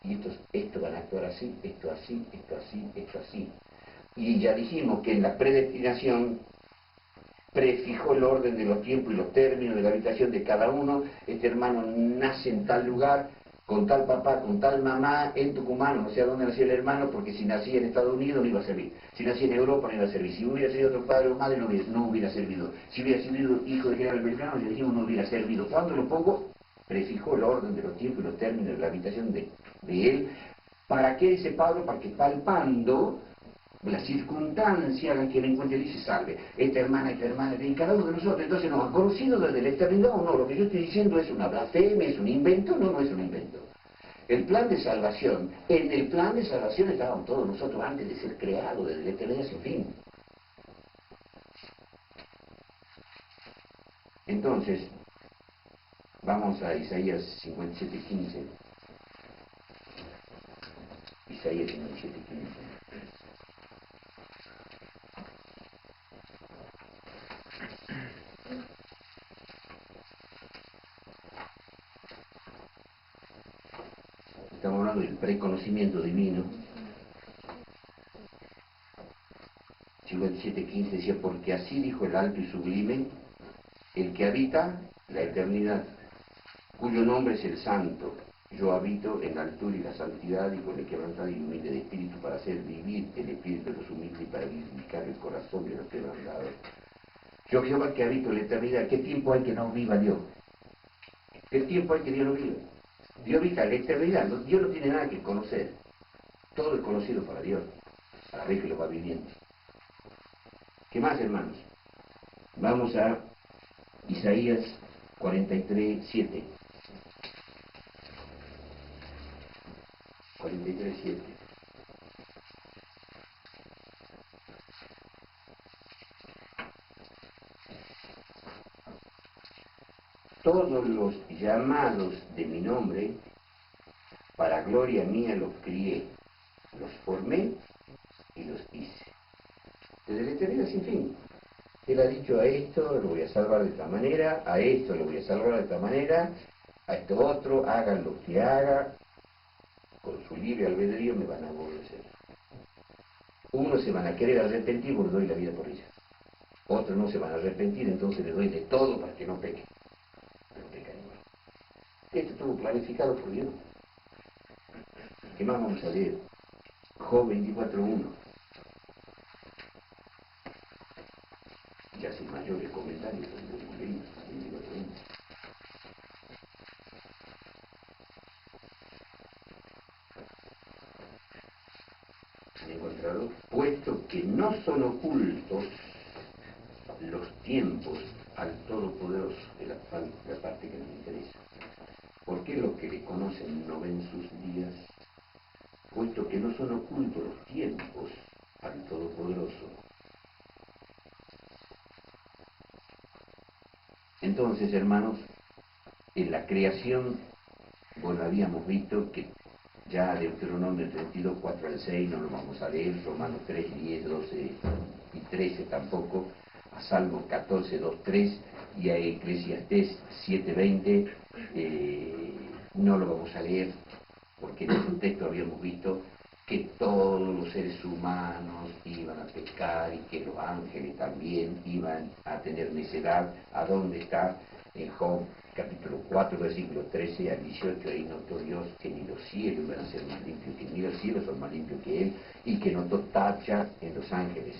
Y estos van a actuar así, esto así, esto así, esto así. Y ya dijimos que en la predestinación prefijó el orden de los tiempos y los términos de la habitación de cada uno. Este hermano nace en tal lugar, con tal papá, con tal mamá, en Tucumán, no sé a dónde nació el hermano, porque si nacía en Estados Unidos no iba a servir, si nacía en Europa no iba a servir, si hubiera sido otro padre o madre no hubiera servido, si hubiera sido hijo de general Belgrano, le dijimos no hubiera servido. ¿Cuándo lo pongo? Prefijó el orden de los tiempos y los términos de la habitación de él. ¿Para qué dice Pablo? Para que palpando las circunstancias hagan que el encuentre y se salve. Esta hermana, y cada uno de nosotros. Entonces nos han conocido desde la eternidad o no. Lo que yo estoy diciendo es una blasfemia, es un invento, no es un invento. El plan de salvación, en el plan de salvación estábamos todos nosotros antes de ser creados, desde la eternidad sin fin. Entonces, vamos a Isaías 57:15. Isaías 57:15. Estamos hablando del preconocimiento divino. 57:15 decía, porque así dijo el alto y sublime, el que habita la eternidad, cuyo nombre es el Santo. Yo habito en la altura y la santidad, y con el quebrantado y humilde de espíritu, para hacer vivir el espíritu de los humildes y para vivificar el corazón de los quebrantados. Yo Jehová que habito en la eternidad. ¿Qué tiempo hay que no viva Dios? ¿Qué tiempo hay que Dios no viva? Dios habita en la eternidad. Dios no tiene nada que conocer. Todo es conocido para Dios, a la vez que lo va viviendo. ¿Qué más, hermanos? Vamos a Isaías 43:7. 43:7. Todos los llamados de mi nombre, para gloria mía los crié, los formé y los hice. Desde la eternidad sin fin. Él ha dicho a esto lo voy a salvar de esta manera, a esto lo voy a salvar de esta manera, a esto otro, hagan lo que haga, con su libre albedrío me van a aborrecer. Unos se van a querer arrepentir porque doy la vida por ellos. Otros no se van a arrepentir, entonces les doy de todo para que no pequen. Pero pecan igual. Esto estuvo planificado por Dios. ¿Qué más vamos a leer? Job 24:1. Ya sin mayores comentarios, lo leímos, 24:1. Han encontrado, puesto que no son ocultos los tiempos al Todopoderoso, de la parte que nos interesa. ¿Por qué los que le conocen no ven sus días? Puesto que no son ocultos los tiempos al Todopoderoso. Entonces, hermanos, en la creación, bueno, habíamos visto que ya Deuteronomio 32, 4 al 6, no lo vamos a leer, Romanos 3, 10, 12 y 13 tampoco, a Salmos 14, 2, 3 y a Eclesiastés 7, 20, no lo vamos a leer, porque en ese texto habíamos visto que todos los seres humanos iban a pecar y que los ángeles también iban a tener necedad. ¿A dónde está? En Job capítulo 4, versículos 13 al 18, ahí notó Dios que ni los cielos iban a ser más limpios que él, ni los cielos son más limpios que él, y que notó tacha en los ángeles,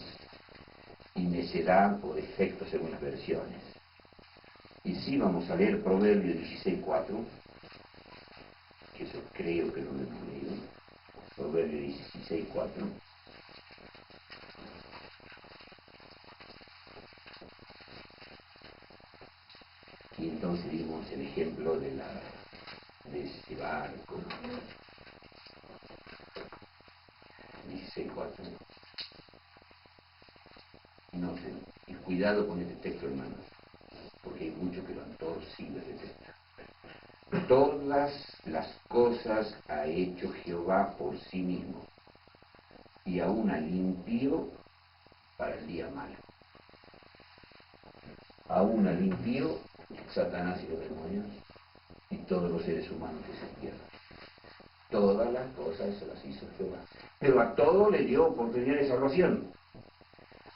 y necedad o defecto según las versiones. Y sí vamos a leer Proverbios 16:4, que eso creo que no lo hemos leído. Proverbios 16:4. Y entonces dimos el ejemplo de ese barco. 16:4. No sé, y cuidado con este texto, hermanos, porque hay muchos que lo han torcido ese texto. Todas las cosas ha hecho Jehová por sí mismo, y aún ha limpió para el día malo. Aún ha limpió Satanás y los demonios y todos los seres humanos que se pierden. Todas las cosas se las hizo Jehová. Pero a todos le dio oportunidad de salvación.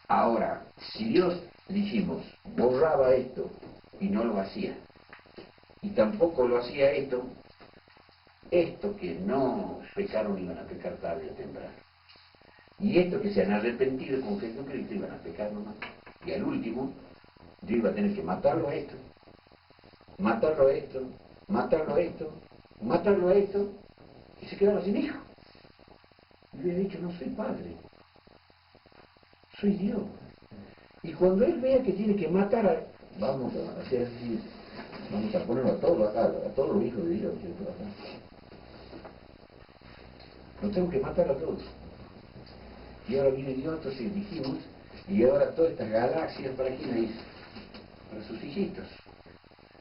Ahora, si Dios, dijimos, borraba esto y no lo hacía, y tampoco lo hacía esto, estos que no pecaron iban a pecar tarde o temprano. Y estos que se han arrepentido con Jesucristo iban a pecar nomás. Y al último, Dios iba a tener que matarlo a esto, matarlo a esto, matarlo a esto, matarlo a esto, y se quedaba sin hijo. Y hubiera dicho, no soy padre, soy Dios. Y cuando él vea que tiene que matar a... Vamos a hacer así, vamos a ponerlo a todos acá, a todos los hijos de Dios, ¿cierto? Acá. Los tengo que matar a todos. Y ahora viene Dios, entonces dijimos, y ahora todas estas galaxias, ¿para quién es? Para sus hijitos.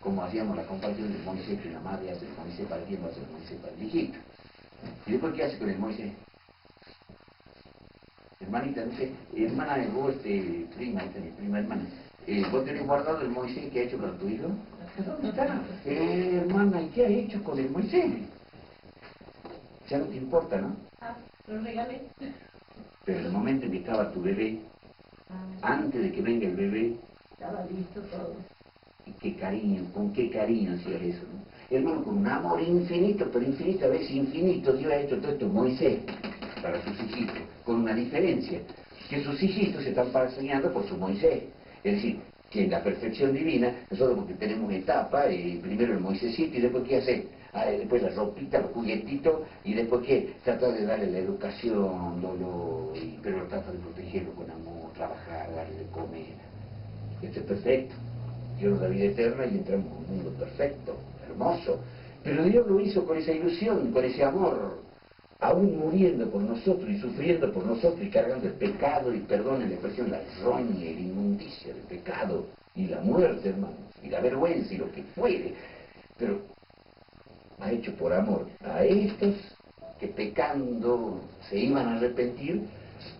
Como hacíamos la comparación del Moisés, que la madre hace el Moisés para el tiempo, hace el Moisés para el hijito. ¿Y después qué hace con el Moisés? Hermanita, no sé, hermana de vos, prima, mi prima hermana, ¿vos tenés guardado el Moisés que ha hecho con tu hijo? ¿Dónde está? Hermana, ¿y qué ha hecho con el Moisés? Ya no te importa, ¿no? Ah, lo regalé. Pero el momento en que estaba tu bebé, antes de que venga el bebé, Estaba listo todo. y qué cariño, con qué cariño hacías eso, ¿no? Hermano, con un amor infinito, pero infinito a veces infinito, Dios ha hecho todo esto Moisés para sus hijitos, con una diferencia, que sus hijitos se están paseando por su Moisés. Es decir, que en la perfección divina, nosotros porque tenemos etapas, primero el Moisésito y después ¿qué hace? Después la ropita, los juguetitos, y después ¿qué? Trata de darle la educación, pero trata de protegerlo con amor, trabajar, darle de comer. Esto es perfecto. Dios nos da vida eterna y entramos en un mundo perfecto, hermoso. Pero Dios lo hizo con esa ilusión, con ese amor, aún muriendo por nosotros y sufriendo por nosotros y cargando el pecado, y perdonen la expresión, la roña y la inmundicia del pecado y la muerte, hermano, y la vergüenza y lo que fuere. Pero ha hecho por amor a estos que pecando se iban a arrepentir,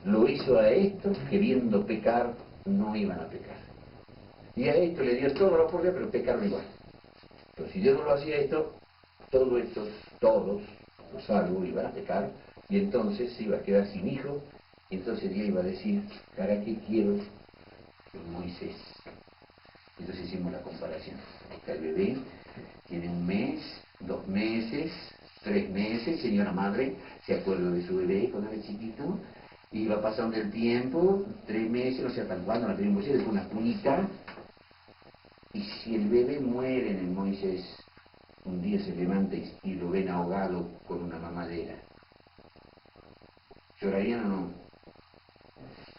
lo hizo a estos que viendo pecar no iban a pecar. Y a esto le dio toda la oportunidad, pero pecaron igual. Pero si Dios no lo hacía esto, todos los salvos iban a pecar, y entonces se iba a quedar sin hijo, y entonces Dios iba a decir, ¿para qué quiero Moisés? Entonces hicimos la comparación. Está el bebé, tiene 1 mes, 2 meses, 3 meses, señora madre, se acuerda de su bebé cuando era chiquito, y va pasando el tiempo, 3 meses, no sé hasta cuándo la tenemos, después una cunita, y si el bebé muere en el Moisés, un día se levanta y lo ven ahogado con una mamadera, ¿llorarían o no?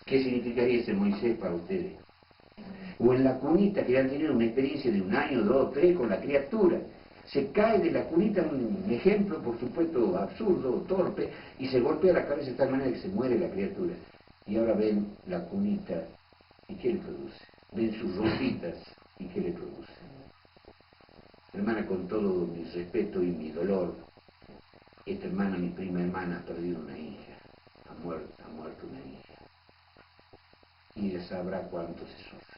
¿Qué significaría ese Moisés para ustedes? O en la cunita, que han tenido una experiencia de 1 año, 2, 3 con la criatura, se cae de la cunita, un ejemplo por supuesto absurdo, torpe, y se golpea la cabeza de tal manera que se muere la criatura. Y ahora ven la cunita, ¿y qué le produce? Ven sus ropitas, ¿y qué le produce? Hermana, con todo mi respeto y mi dolor, esta hermana, mi prima hermana, ha perdido una hija, ha muerto una hija, y ella sabrá cuánto se sufre.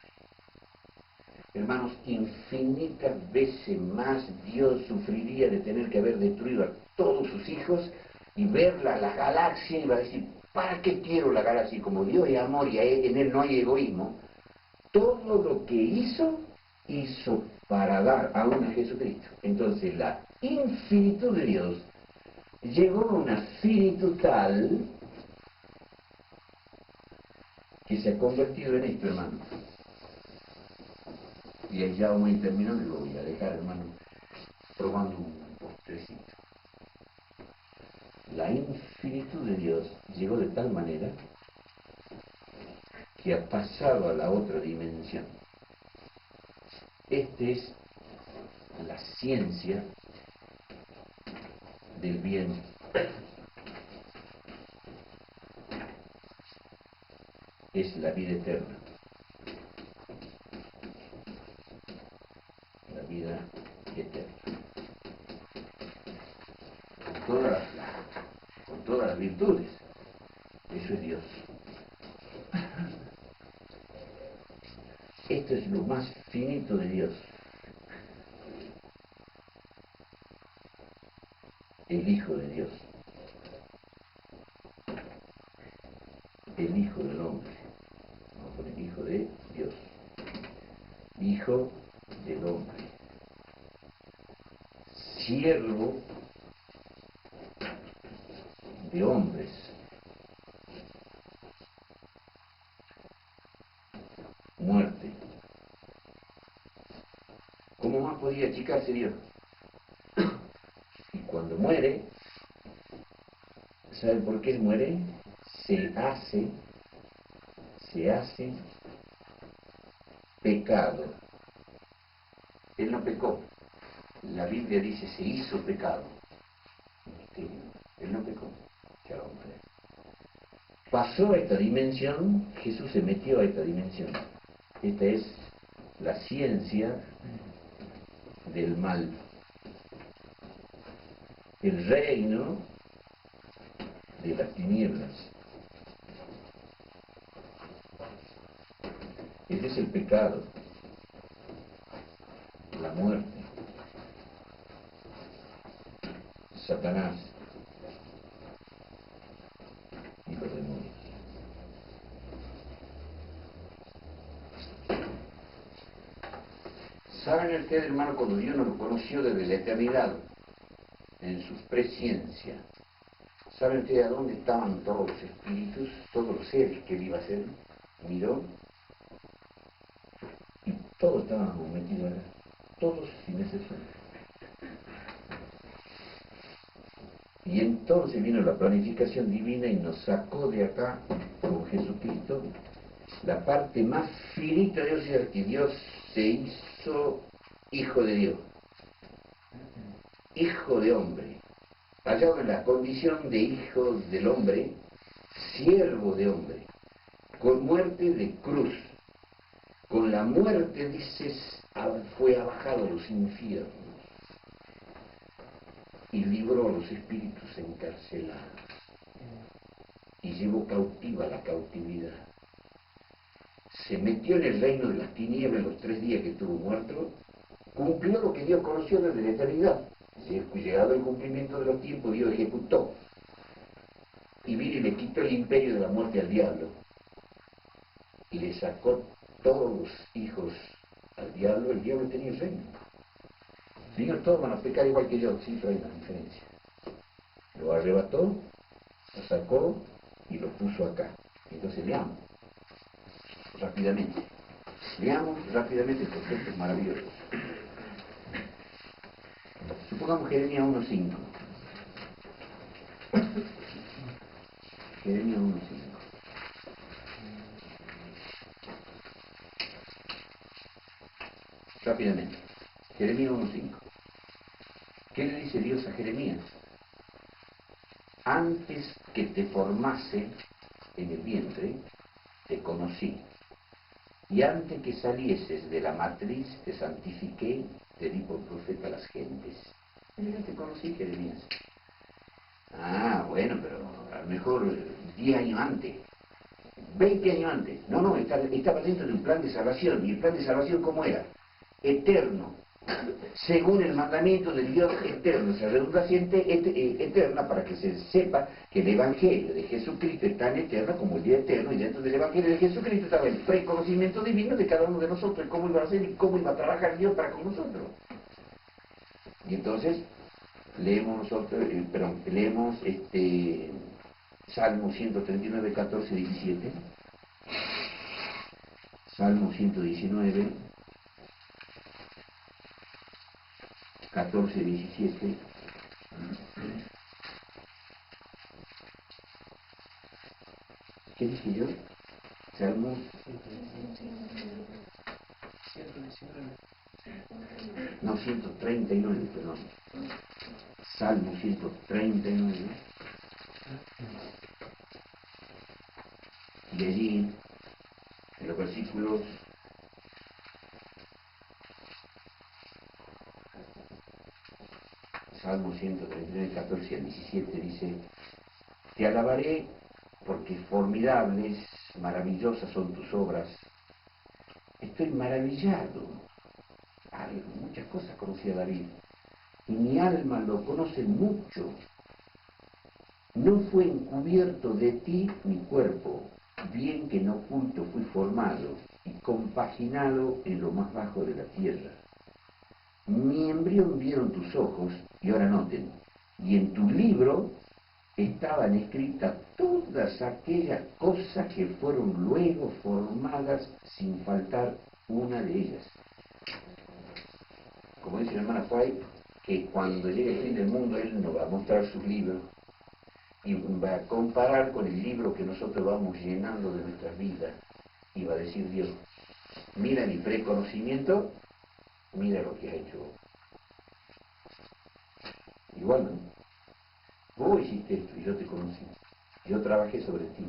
Hermanos, infinitas veces más Dios sufriría de tener que haber destruido a todos sus hijos y ver la galaxia y va a decir, ¿para qué quiero la galaxia? Y como Dios es amor y en Él no hay egoísmo, todo lo que hizo para dar aún a Jesucristo. Entonces la infinitud de Dios llegó a una finitud tal que se ha convertido en esto, hermano. Y ahí ya vamos a ir terminando y lo voy a dejar, hermano, probando un postrecito. La infinitud de Dios llegó de tal manera que ha pasado a la otra dimensión. Esta es la ciencia del bien. Es la vida eterna. La vida eterna. Con todas las virtudes. Eso es Dios. Esto es lo más finito de Dios. El Hijo de Dios. El Hijo del Hombre. Vamos a poner Hijo de Dios. Hijo del Hombre. Siervo de hombres. Muerte. ¿Cómo más podía achicarse Dios? Y cuando muere, ¿sabe por qué muere? Se hace pecado. Él no pecó. La Biblia dice se hizo pecado. Sí, él no pecó. Ya hombre. Pasó a esta dimensión, Jesús se metió a esta dimensión. Esta es la ciencia del mal. El reino de las tinieblas. Ese es el pecado, la muerte, Satanás y los demonios. ¿Saben ustedes, hermano, cuando Dios nos conoció desde la eternidad, en su presciencia? ¿Saben ustedes a dónde estaban todos los espíritus, todos los seres que él iba a ser? Miró y todos estaban metidos acá, todos sin excepción. Y entonces vino la planificación divina y nos sacó de acá con Jesucristo la parte más finita de Dios, es que Dios se hizo hijo de Dios, hijo de hombre, hallado en la condición de hijo del hombre, siervo de hombre, con muerte de cruz. Con la muerte, dices, fue abajado a los infiernos y libró a los espíritus encarcelados y llevó cautiva la cautividad. Se metió en el reino de las tinieblas los 3 días que estuvo muerto, cumplió lo que Dios conoció desde la eternidad. Llegado el cumplimiento de los tiempos, Dios ejecutó y vino y le quitó el imperio de la muerte al diablo y le sacó todos los hijos al diablo. El diablo tenía el reino. Dios, todos van a pecar igual que yo, sí, pero hay una diferencia. Lo arrebató, lo sacó y lo puso acá. Entonces leamos rápidamente. Leamos rápidamente estos textos maravillosos. Supongamos Jeremías 1.5. Jeremías 1.5. Rápidamente. Jeremías 1.5. ¿Qué le dice Dios a Jeremías? Antes que te formase en el vientre, te conocí. Y antes que salieses de la matriz, te santifiqué, te di por profeta a las gentes. Mira, te conocí, Jeremías. Ah, bueno, pero a lo mejor 10 años antes, 20 años antes. No, estaba dentro de un plan de salvación. ¿Y el plan de salvación cómo era? Eterno. Según el mandamiento del Dios eterno, esa redundancia eterna, para que se sepa que el Evangelio de Jesucristo es tan eterno como el día eterno, y dentro del Evangelio de Jesucristo estaba el preconocimiento divino de cada uno de nosotros, y cómo iba a ser y cómo iba a trabajar Dios para con nosotros. Y entonces leemos nosotros, leemos Salmo 139, 14, 17, Salmo 119, 14, 17. ¿Qué dije yo? Salmo 139, perdón. Salmo 139. Y allí, en los versículos Salmo 139, 14 al 17 dice: te alabaré porque formidables, maravillosas son tus obras. Estoy maravillado. Muchas cosas conocía David. Y mi alma lo conoce mucho. No fue encubierto de ti mi cuerpo, bien que en oculto fui formado y compaginado en lo más bajo de la tierra. Mi embrión vieron tus ojos, y ahora noten, y en tu libro estaban escritas todas aquellas cosas que fueron luego formadas sin faltar una de ellas. Como dice la hermana Fay, que cuando llegue el fin del mundo Él nos va a mostrar sus libros y va a comparar con el libro que nosotros vamos llenando de nuestras vidas y va a decir Dios, mira mi preconocimiento, mira lo que ha hecho. Igual, ¿no? Vos hiciste esto y yo te conocí, yo trabajé sobre ti.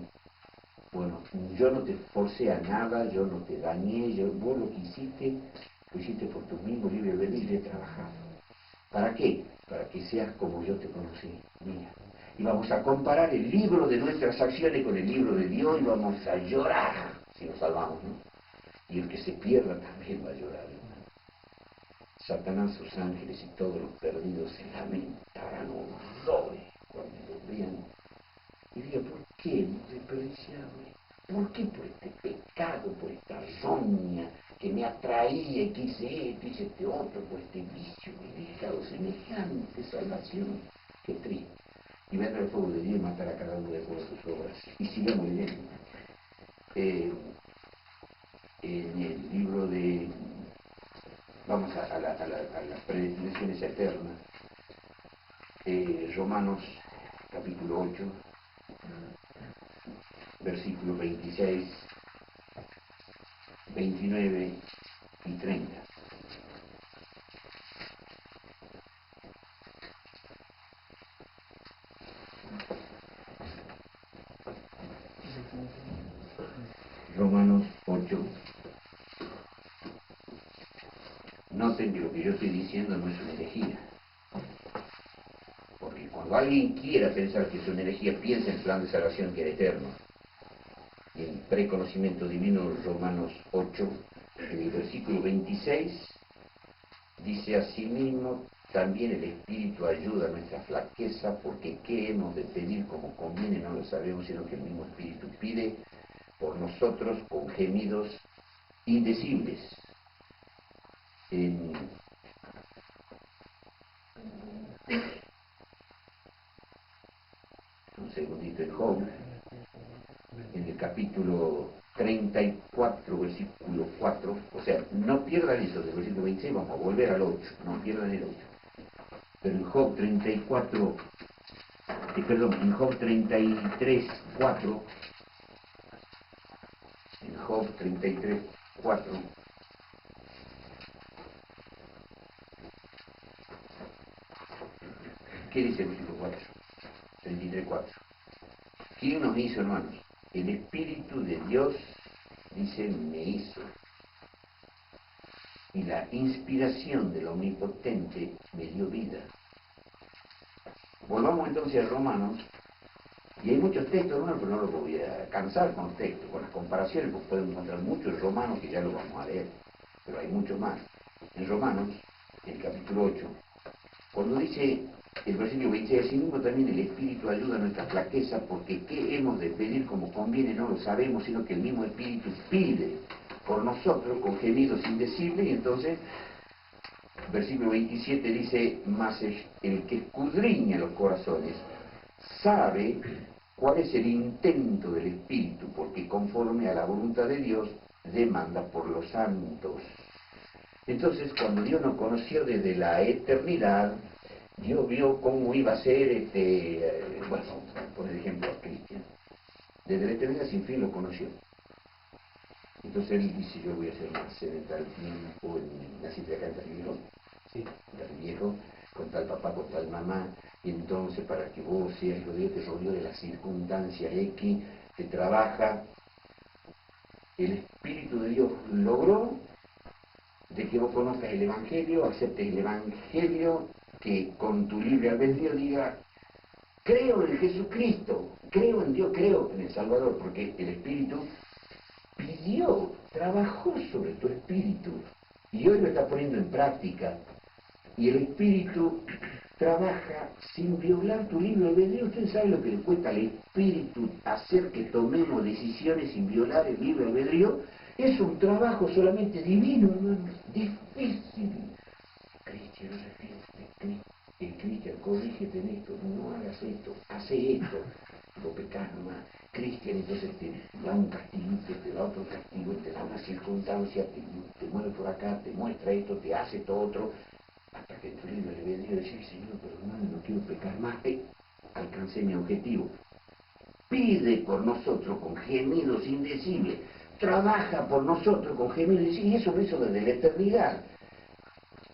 Bueno, yo no te forcé a nada, yo no te dañé, vos lo que hiciste, lo hiciste por tu mismo libre albedrío y he trabajado. ¿Para qué? Para que seas como yo te conocí. Mira. Y vamos a comparar el libro de nuestras acciones con el libro de Dios y vamos a llorar si nos salvamos, ¿no? Y el que se pierda también va a llorar, ¿no? Satanás, sus ángeles y todos los perdidos se lamentarán horrores cuando lo vean. Y diga, ¿por qué hemos desperdiciado? ¿Por qué por este pecado, por esta roña que me atraía y que hice esto, hice este otro, por este vicio me he dejado semejante salvación? Qué triste. Y vendrá el fuego de Dios y matará a cada uno de acuerdo a sus obras. Y sigamos leyendo. En el libro de... Vamos a las predestinaciones eternas. Romanos capítulo 8, versículos 26, 29 y 30. Romanos 8. Noten que lo que yo estoy diciendo no es una herejía. Porque cuando alguien quiera pensar que es una herejía, piensa en el plan de salvación que era eterno. Y el preconocimiento divino, Romanos 8, en el versículo 26, dice asimismo, también el Espíritu ayuda a nuestra flaqueza, porque qué hemos de pedir como conviene no lo sabemos, sino que el mismo Espíritu pide por nosotros con gemidos indecibles. Un segundito, en Job, en el capítulo 34, versículo 4, o sea, no pierdan eso del versículo 26, vamos a volver al 8, no pierdan el 8. Pero en Job 34, en Job 33, 4, en Job 33, 4, ¿qué dice el versículo 4? 33, 4. ¿Quién nos hizo, hermanos? El Espíritu de Dios, dice, me hizo. Y la inspiración del Omnipotente me dio vida. Volvamos entonces a Romanos. Y hay muchos textos, hermanos, pero no los voy a cansar con los textos, con las comparaciones, porque podemos encontrar muchos en Romanos que ya lo vamos a leer. Pero hay muchos más. En Romanos, en el capítulo 8, cuando dice el versículo 26, así mismo también el Espíritu ayuda a nuestra flaqueza, porque qué hemos de pedir como conviene no lo sabemos, sino que el mismo Espíritu pide por nosotros con gemidos indecibles. Y entonces, versículo 27 dice, mas el que escudriña los corazones sabe cuál es el intento del Espíritu, porque conforme a la voluntad de Dios demanda por los santos. Entonces, cuando Dios nos conoció desde la eternidad, Dios vio cómo iba a ser, bueno, por ejemplo, a Cristian. Desde la eternidad sin fin lo conoció. Entonces él dice, yo voy a ser más en tal tiempo, naciste acá en tal viejo, sí, tal viejo, con tal papá, con tal mamá, y entonces para que vos seas hijo de Dios, te rodeó de las circunstancias X, te trabaja. El Espíritu de Dios logró de que vos conozcas el Evangelio, aceptes el Evangelio, que con tu libre albedrío diga, creo en Jesucristo, creo en Dios, creo en el Salvador, porque el Espíritu pidió, trabajó sobre tu espíritu, y hoy lo está poniendo en práctica, y el Espíritu trabaja sin violar tu libre albedrío. Usted sabe lo que le cuesta al Espíritu hacer que tomemos decisiones sin violar el libre albedrío. Es un trabajo solamente divino, hermanos, difícil. Cristian, el Cristian corrígete en esto, no hagas esto, hace esto, lo pecas nomás. Cristian, entonces te da un castigo, te da otro castigo, te da una circunstancia, te mueve por acá, te muestra esto, te hace esto otro, hasta que tu libro le vendría a decir, Señor, perdóname, no quiero pecar más, alcancé mi objetivo. Pide por nosotros con gemidos indecibles, trabaja por nosotros con gemidos indecibles, y eso lo hizo desde la eternidad.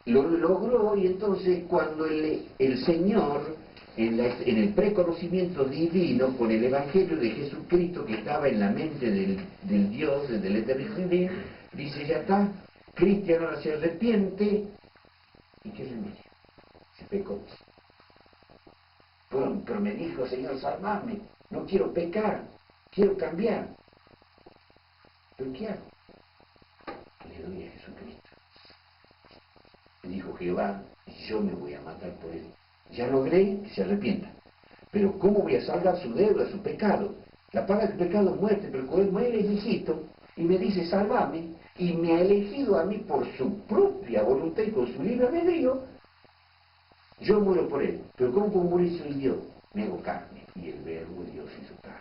Lo logró, y entonces cuando el Señor, en el preconocimiento divino, con el Evangelio de Jesucristo que estaba en la mente del Dios desde la eternidad, dice, ya está, Cristian ahora se arrepiente, ¿y qué remedio? Se pecó. Pero me dijo, Señor, salvame, no quiero pecar, quiero cambiar. ¿Pero qué hago? Le doy a Jesucristo. Me dijo Jehová, yo me voy a matar por él. Ya logré que se arrepienta. Pero ¿cómo voy a salvar su deuda, su pecado? La paga del pecado es muerte, pero como él muere es hijito y me dice, sálvame, y me ha elegido a mí por su propia voluntad y con su libre albedrío, yo muero por él. Pero ¿cómo puedo morir soy Dios? Me hago carne, y el verbo de Dios hizo carne.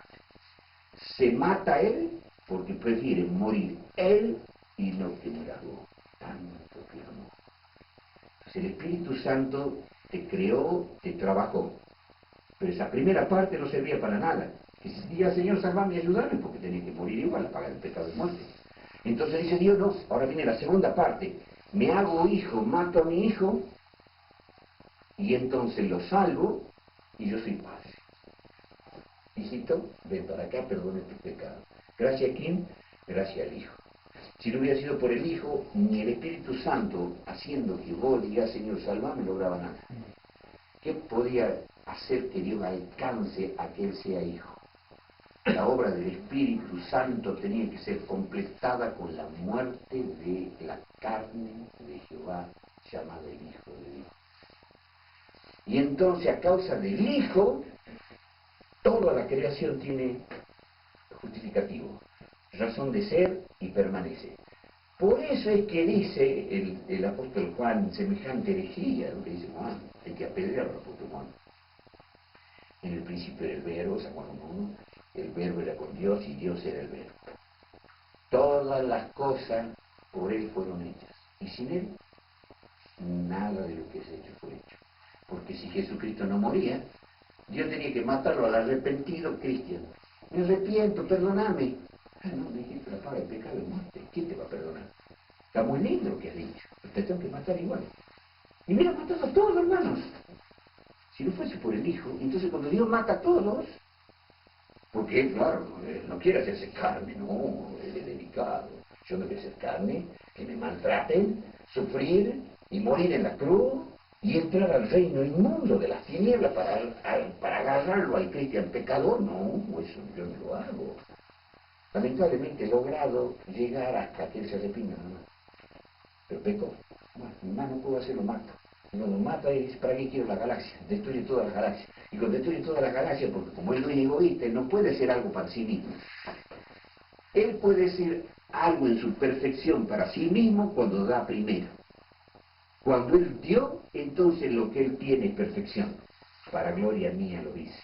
Se mata él porque prefiere morir él y no que muera vos. Tanto que amó. El Espíritu Santo te creó, te trabajó. Pero esa primera parte no servía para nada. Que si decía, Señor, salvame y ayúdame, porque tenía que morir igual, pagar el pecado de muerte. Entonces dice Dios, no, ahora viene la segunda parte. Me hago hijo, mato a mi hijo, y entonces lo salvo, y yo soy padre. Hijito, ven para acá, perdone tu pecado. Gracias a quién? Gracias al Hijo. Si no hubiera sido por el Hijo, ni el Espíritu Santo haciendo que vos digas, Señor, salvame, no lograba nada. ¿Qué podía hacer que Dios alcance a que Él sea Hijo? La obra del Espíritu Santo tenía que ser completada con la muerte de la carne de Jehová, llamada el Hijo de Dios. Y entonces, a causa del Hijo, toda la creación tiene justificativo, razón de ser y permanece. Por eso es que dice el apóstol Juan, semejante herejía, lo que dice Juan, hay que apedrear al apóstol Juan. En el principio era el verbo, San Juan 1, el verbo era con Dios y Dios era el verbo. Todas las cosas por Él fueron hechas. Y sin Él, nada de lo que es hecho fue hecho. Porque si Jesucristo no moría, Dios tenía que matarlo al arrepentido cristiano. Me arrepiento, perdóname. Ah, no, me dijiste la paga del pecado es muerte. ¿Quién te va a perdonar? Está muy lindo lo que has dicho, pero te tengo que matar igual. Y mira, matado a todos, hermanos. Si no fuese por el Hijo, entonces cuando Dios mata a todos, porque Él, claro, no quiere hacerse carne, no, Él es delicado. Yo no quiero hacer carne, que me maltraten, sufrir y morir en la cruz y entrar al reino inmundo de las tinieblas para agarrarlo al cristiano pecador. No, eso yo no lo hago. Lamentablemente he logrado llegar hasta que Él se arrepienta, ¿no? Pero peco. Bueno, no puedo hacerlo, mato. Y cuando mata, Él dice, ¿para qué quiero la galaxia? Destruye todas las galaxias. Y cuando destruye todas las galaxias, porque como Él no es egoísta, Él no puede ser algo para sí mismo. Él puede ser algo en su perfección para sí mismo cuando da primero. Cuando Él dio, entonces lo que Él tiene es perfección. Para gloria mía lo dice.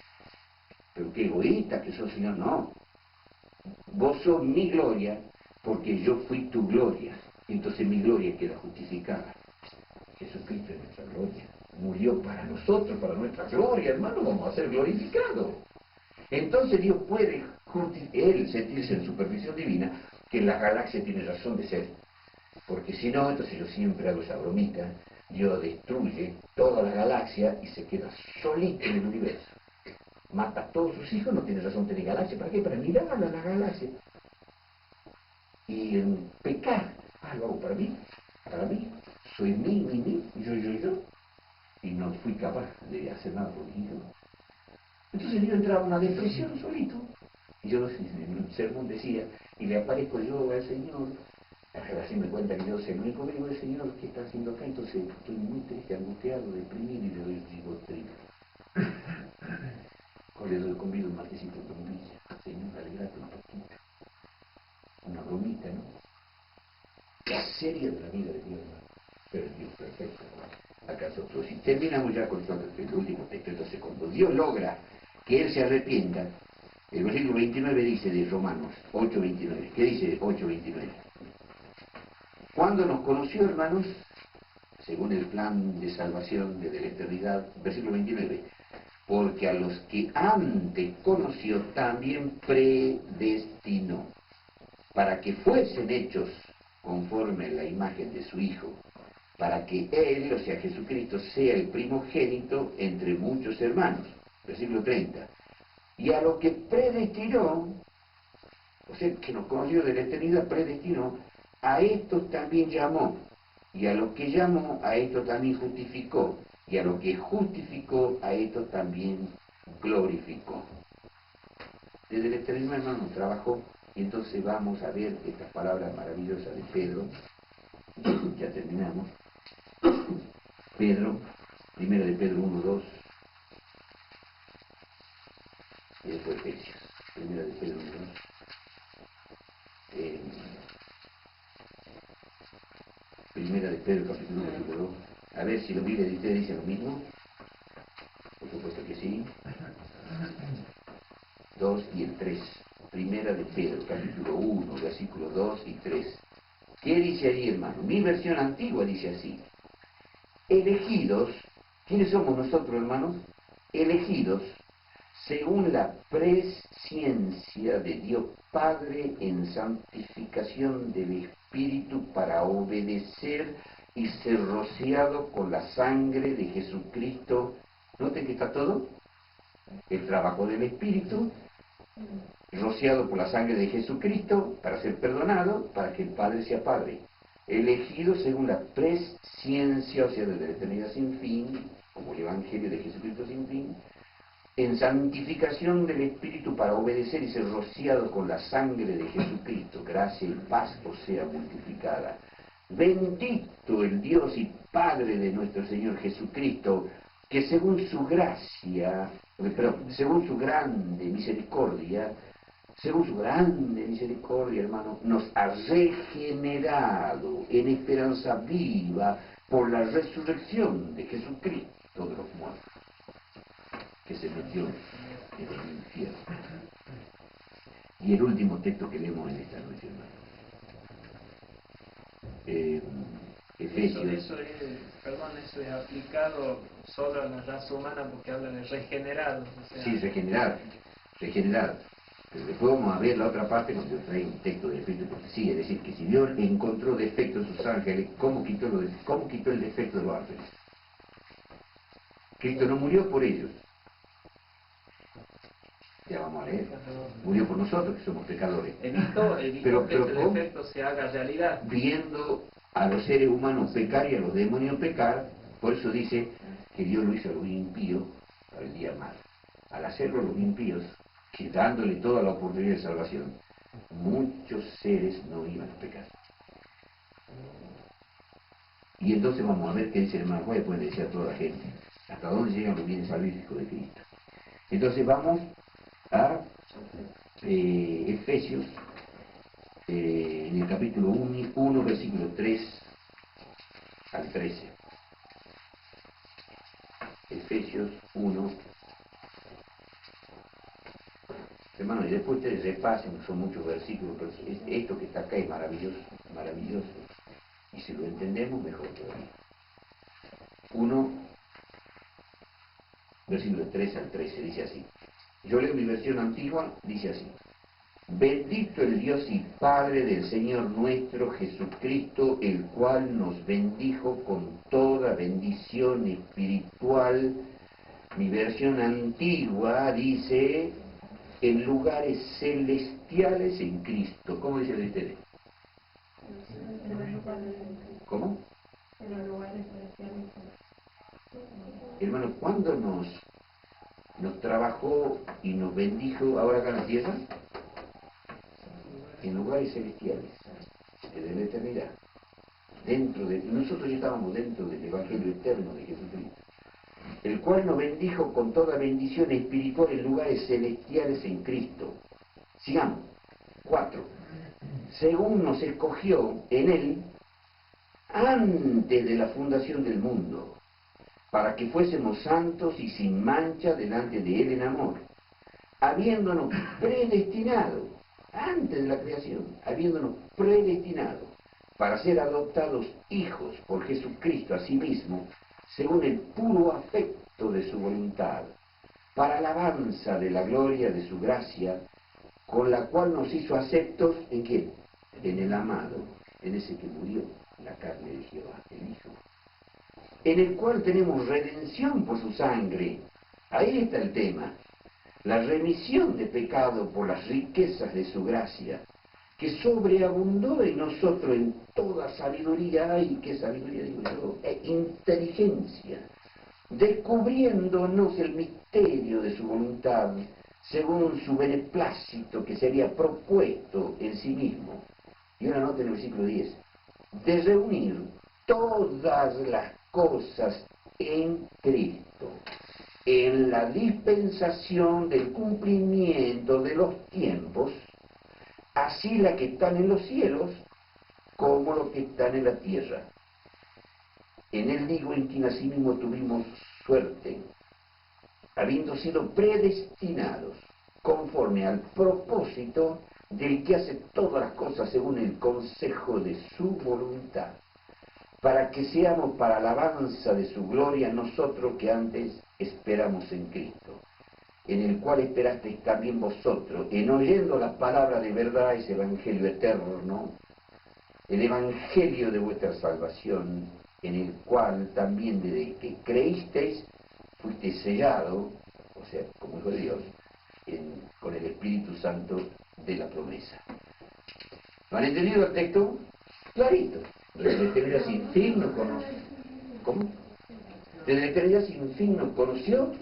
Pero qué egoísta que sos, Señor, no. Vos sos mi gloria porque yo fui tu gloria. Entonces mi gloria queda justificada. Jesucristo es nuestra gloria. Murió para nosotros, para nuestra gloria, hermano, vamos a ser glorificados. Entonces Dios puede, Él sentirse en su perfección divina, que la galaxia tiene razón de ser. Porque si no, entonces yo siempre hago esa bromita, Dios destruye toda la galaxia y se queda solito en el universo. Mata a todos sus hijos, no tiene razón de tener galaxia. ¿Para qué? Para mirar a la galaxia. Y en pecar, lo hago para mí, soy mí, yo, y no fui capaz de hacer nada por mí. Entonces yo entraba en una depresión solito. Y yo en un sermón decía, y le aparezco yo al Señor, así me cuenta que yo soy el único amigo del Señor que está haciendo acá, entonces estoy muy triste, angustiado, deprimido, y le doy el ribotril. O le doy convido un matecito con bombilla. Señor, alegrate un poquito. Una bromita, ¿no? La serie de la vida de Dios, ¿no? Pero es Dios perfecto, ¿no? Acá otros. Y terminamos ya con el último texto. Entonces, cuando Dios logra que Él se arrepienta, el versículo 29 dice de Romanos 8:29. ¿Qué dice 8:29? Cuando nos conoció, hermanos, según el plan de salvación desde la eternidad, versículo 29, porque a los que antes conoció también predestinó, para que fuesen hechos conforme a la imagen de su Hijo, para que Él, o sea Jesucristo, sea el primogénito entre muchos hermanos. Versículo 30. Y a lo que predestinó, o sea, que nos conoció de la eternidad, predestinó, a estos también llamó, y a los que llamó, a estos también justificó, y a los que justificó, a estos también glorificó. Desde la eternidad, hermano, trabajó, y entonces vamos a ver estas palabras maravillosas de Pedro. Ya terminamos. Pedro, primero de Pedro 1:2, y después Efesios. Primero de Pedro 1:2. Primera de Pedro, capítulo 1, versículo 2. A ver si los Biblia de ustedes dicen lo mismo. Por supuesto que sí. 2 y el 3. Primera de Pedro, capítulo 1, versículo 2 y 3. ¿Qué dice ahí, hermano? Mi versión antigua dice así. Elegidos, ¿quiénes somos nosotros, hermanos? Elegidos según la presciencia de Dios Padre en santificación del Espíritu para obedecer y ser rociado con la sangre de Jesucristo. ¿Noten que está todo? El trabajo del Espíritu, rociado por la sangre de Jesucristo para ser perdonado, para que el Padre sea Padre. Elegido según la presciencia, o sea, desde la eternidad sin fin, como el Evangelio de Jesucristo sin fin, en santificación del Espíritu para obedecer y ser rociado con la sangre de Jesucristo. Gracia y paz os sea multiplicada. Bendito el Dios y Padre de nuestro Señor Jesucristo, que según su gracia, según su grande misericordia, hermano, nos ha regenerado en esperanza viva por la resurrección de Jesucristo de los muertos, que se metió en el infierno. Y el último texto que leemos en esta noche, hermano. Efesios. Eso es aplicado solo a la raza humana porque habla de regenerado. O sea... Sí, regenerar. Pero después vamos a ver la otra parte cuando trae un texto de defecto porque sí, es decir, que si Dios encontró defectos en sus ángeles, ¿cómo quitó el defecto de los ángeles? Cristo no murió por ellos. Ya vamos a leer. Murió por nosotros, que somos pecadores. Evitó pero que este defecto se haga realidad. Viendo a los seres humanos pecar y a los demonios pecar, por eso dice que Dios lo hizo a los impíos para el día mal. Al hacerlo a los impíos, que dándole toda la oportunidad de salvación, muchos seres no iban a pecar. Y entonces vamos a ver qué dice el hermano Juárez, puede decir a toda la gente, hasta dónde llegan los bienes salvíficos de Cristo. Entonces vamos a Efesios, en el capítulo 1, versículo 3 al 13. Efesios 1. Hermano, y después ustedes repasen, son muchos versículos, pero esto que está acá es maravilloso, maravilloso. Y si lo entendemos, mejor todavía. 1, versículo 3 al 13, dice así. Yo leo mi versión antigua, dice así. Bendito el Dios y Padre del Señor nuestro Jesucristo, el cual nos bendijo con toda bendición espiritual. Mi versión antigua dice, en lugares celestiales en Cristo. ¿Cómo dice el de ustedes? ¿Cómo? En los lugares celestiales. Hermano, ¿cuándo nos trabajó y nos bendijo ahora acá en la tierra? En lugares celestiales, desde la eternidad. Nosotros ya estábamos dentro del Evangelio eterno de Jesucristo, el cual nos bendijo con toda bendición espiritual en lugares celestiales en Cristo. Sigamos. 4. Según nos escogió en Él antes de la fundación del mundo, para que fuésemos santos y sin mancha delante de Él en amor, habiéndonos predestinado, antes de la creación, habiéndonos predestinado para ser adoptados hijos por Jesucristo a sí mismo, según el puro afecto de su voluntad, para alabanza de la gloria de su gracia, con la cual nos hizo aceptos, ¿en qué? En el amado, en ese que murió, en la carne de Jehová, el Hijo, en el cual tenemos redención por su sangre. Ahí está el tema, la remisión de pecado por las riquezas de su gracia, que sobreabundó en nosotros en toda sabiduría, y qué sabiduría digo yo, e inteligencia, descubriéndonos el misterio de su voluntad, según su beneplácito que se había propuesto en sí mismo. Y una nota en el versículo 10, de reunir todas las cosas en Cristo, en la dispensación del cumplimiento de los tiempos, así las que están en los cielos como los que están en la tierra. En él digo en quien asimismo tuvimos suerte, habiendo sido predestinados conforme al propósito del que hace todas las cosas según el consejo de su voluntad, para que seamos para alabanza de su gloria nosotros que antes esperamos en Cristo, en el cual esperasteis también vosotros, en oyendo la palabra de verdad, ese evangelio eterno, el evangelio de vuestra salvación, en el cual también desde que creísteis, fuisteis sellado, o sea, como hijo de Dios, con el Espíritu Santo de la promesa. ¿Lo han entendido el texto? Clarito. Desde la eternidad sin fin nos conoció. ¿Cómo? Desde la eternidad sin fin nos conoció,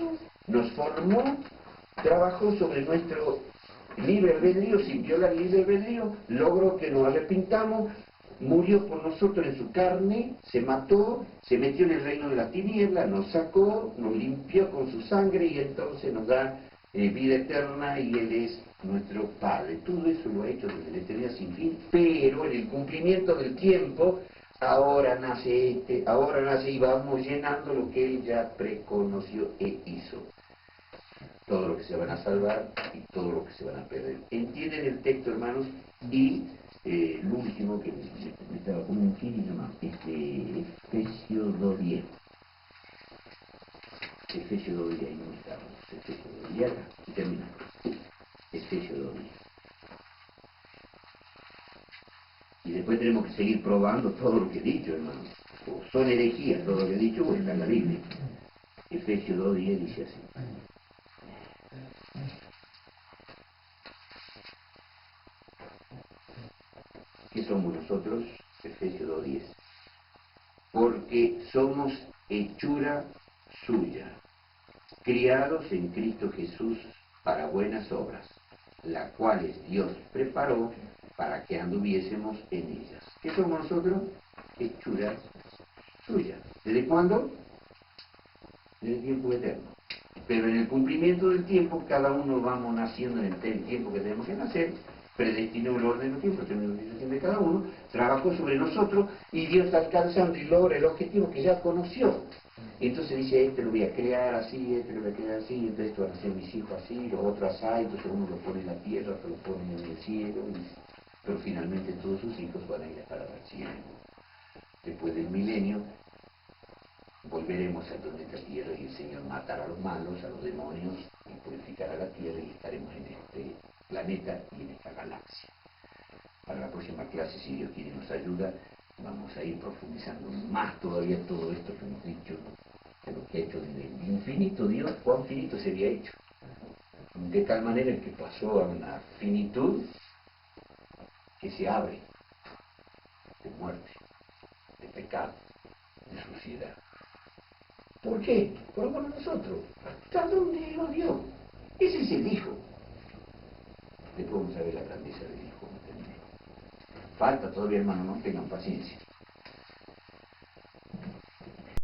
nos formó, trabajó sobre nuestro libre albedrío, sin violar el libre albedrío, logró que nos arrepintamos, murió por nosotros en su carne, se mató, se metió en el reino de las tinieblas, nos sacó, nos limpió con su sangre y entonces nos da vida eterna y Él es nuestro Padre. Todo eso lo ha hecho desde la eternidad sin fin, pero en el cumplimiento del tiempo, ahora nace y vamos llenando lo que Él ya preconoció e hizo. Todo lo que se van a salvar y todo lo que se van a perder. ¿Entienden el texto, hermanos? Y lo último que me estaba con un infinito más, Efesios 2:10. Efesios 2:10, ahí no estamos. Efesios 2:10, acá, y termina. Efesios 2:10. Y después tenemos que seguir probando todo lo que he dicho, hermanos. O son herejías todo lo que he dicho, o está en la Biblia. Efesios 2:10 dice así. ¿Qué somos nosotros? Efesios 2:10. Porque somos hechura suya, criados en Cristo Jesús para buenas obras, las cuales Dios preparó para que anduviésemos en ellas. ¿Qué somos nosotros? Hechura suya. ¿Desde cuándo? Desde el tiempo eterno. Pero en el cumplimiento del tiempo, cada uno vamos naciendo en el tiempo que tenemos que nacer, predestinó el orden del tiempo, la organización de cada uno, trabajó sobre nosotros y Dios está alcanzando y logra el objetivo que ya conoció. Entonces dice, este lo voy a crear así, este lo voy a crear así, entonces esto van a ser mis hijos así, los otros así, entonces uno lo pone en la tierra, otro lo pone en el cielo, pero finalmente todos sus hijos van a ir a parar al cielo. Después del milenio, volveremos a donde esta tierra y el Señor matará a los malos, a los demonios, y purificará la tierra y estaremos en este planeta y en esta galaxia. Para la próxima clase, si Dios quiere nos ayuda, vamos a ir profundizando más todavía todo esto que hemos dicho, de lo que ha hecho desde el infinito Dios, cuán finito se había hecho. De tal manera que pasó a una finitud que se abre de muerte, de pecado, de suciedad. ¿Por qué? Por amor a nosotros. ¿Hasta dónde nos dio? Ese es el Hijo. Después vamos a ver la grandeza del Hijo. Falta todavía, hermano, no tengan paciencia.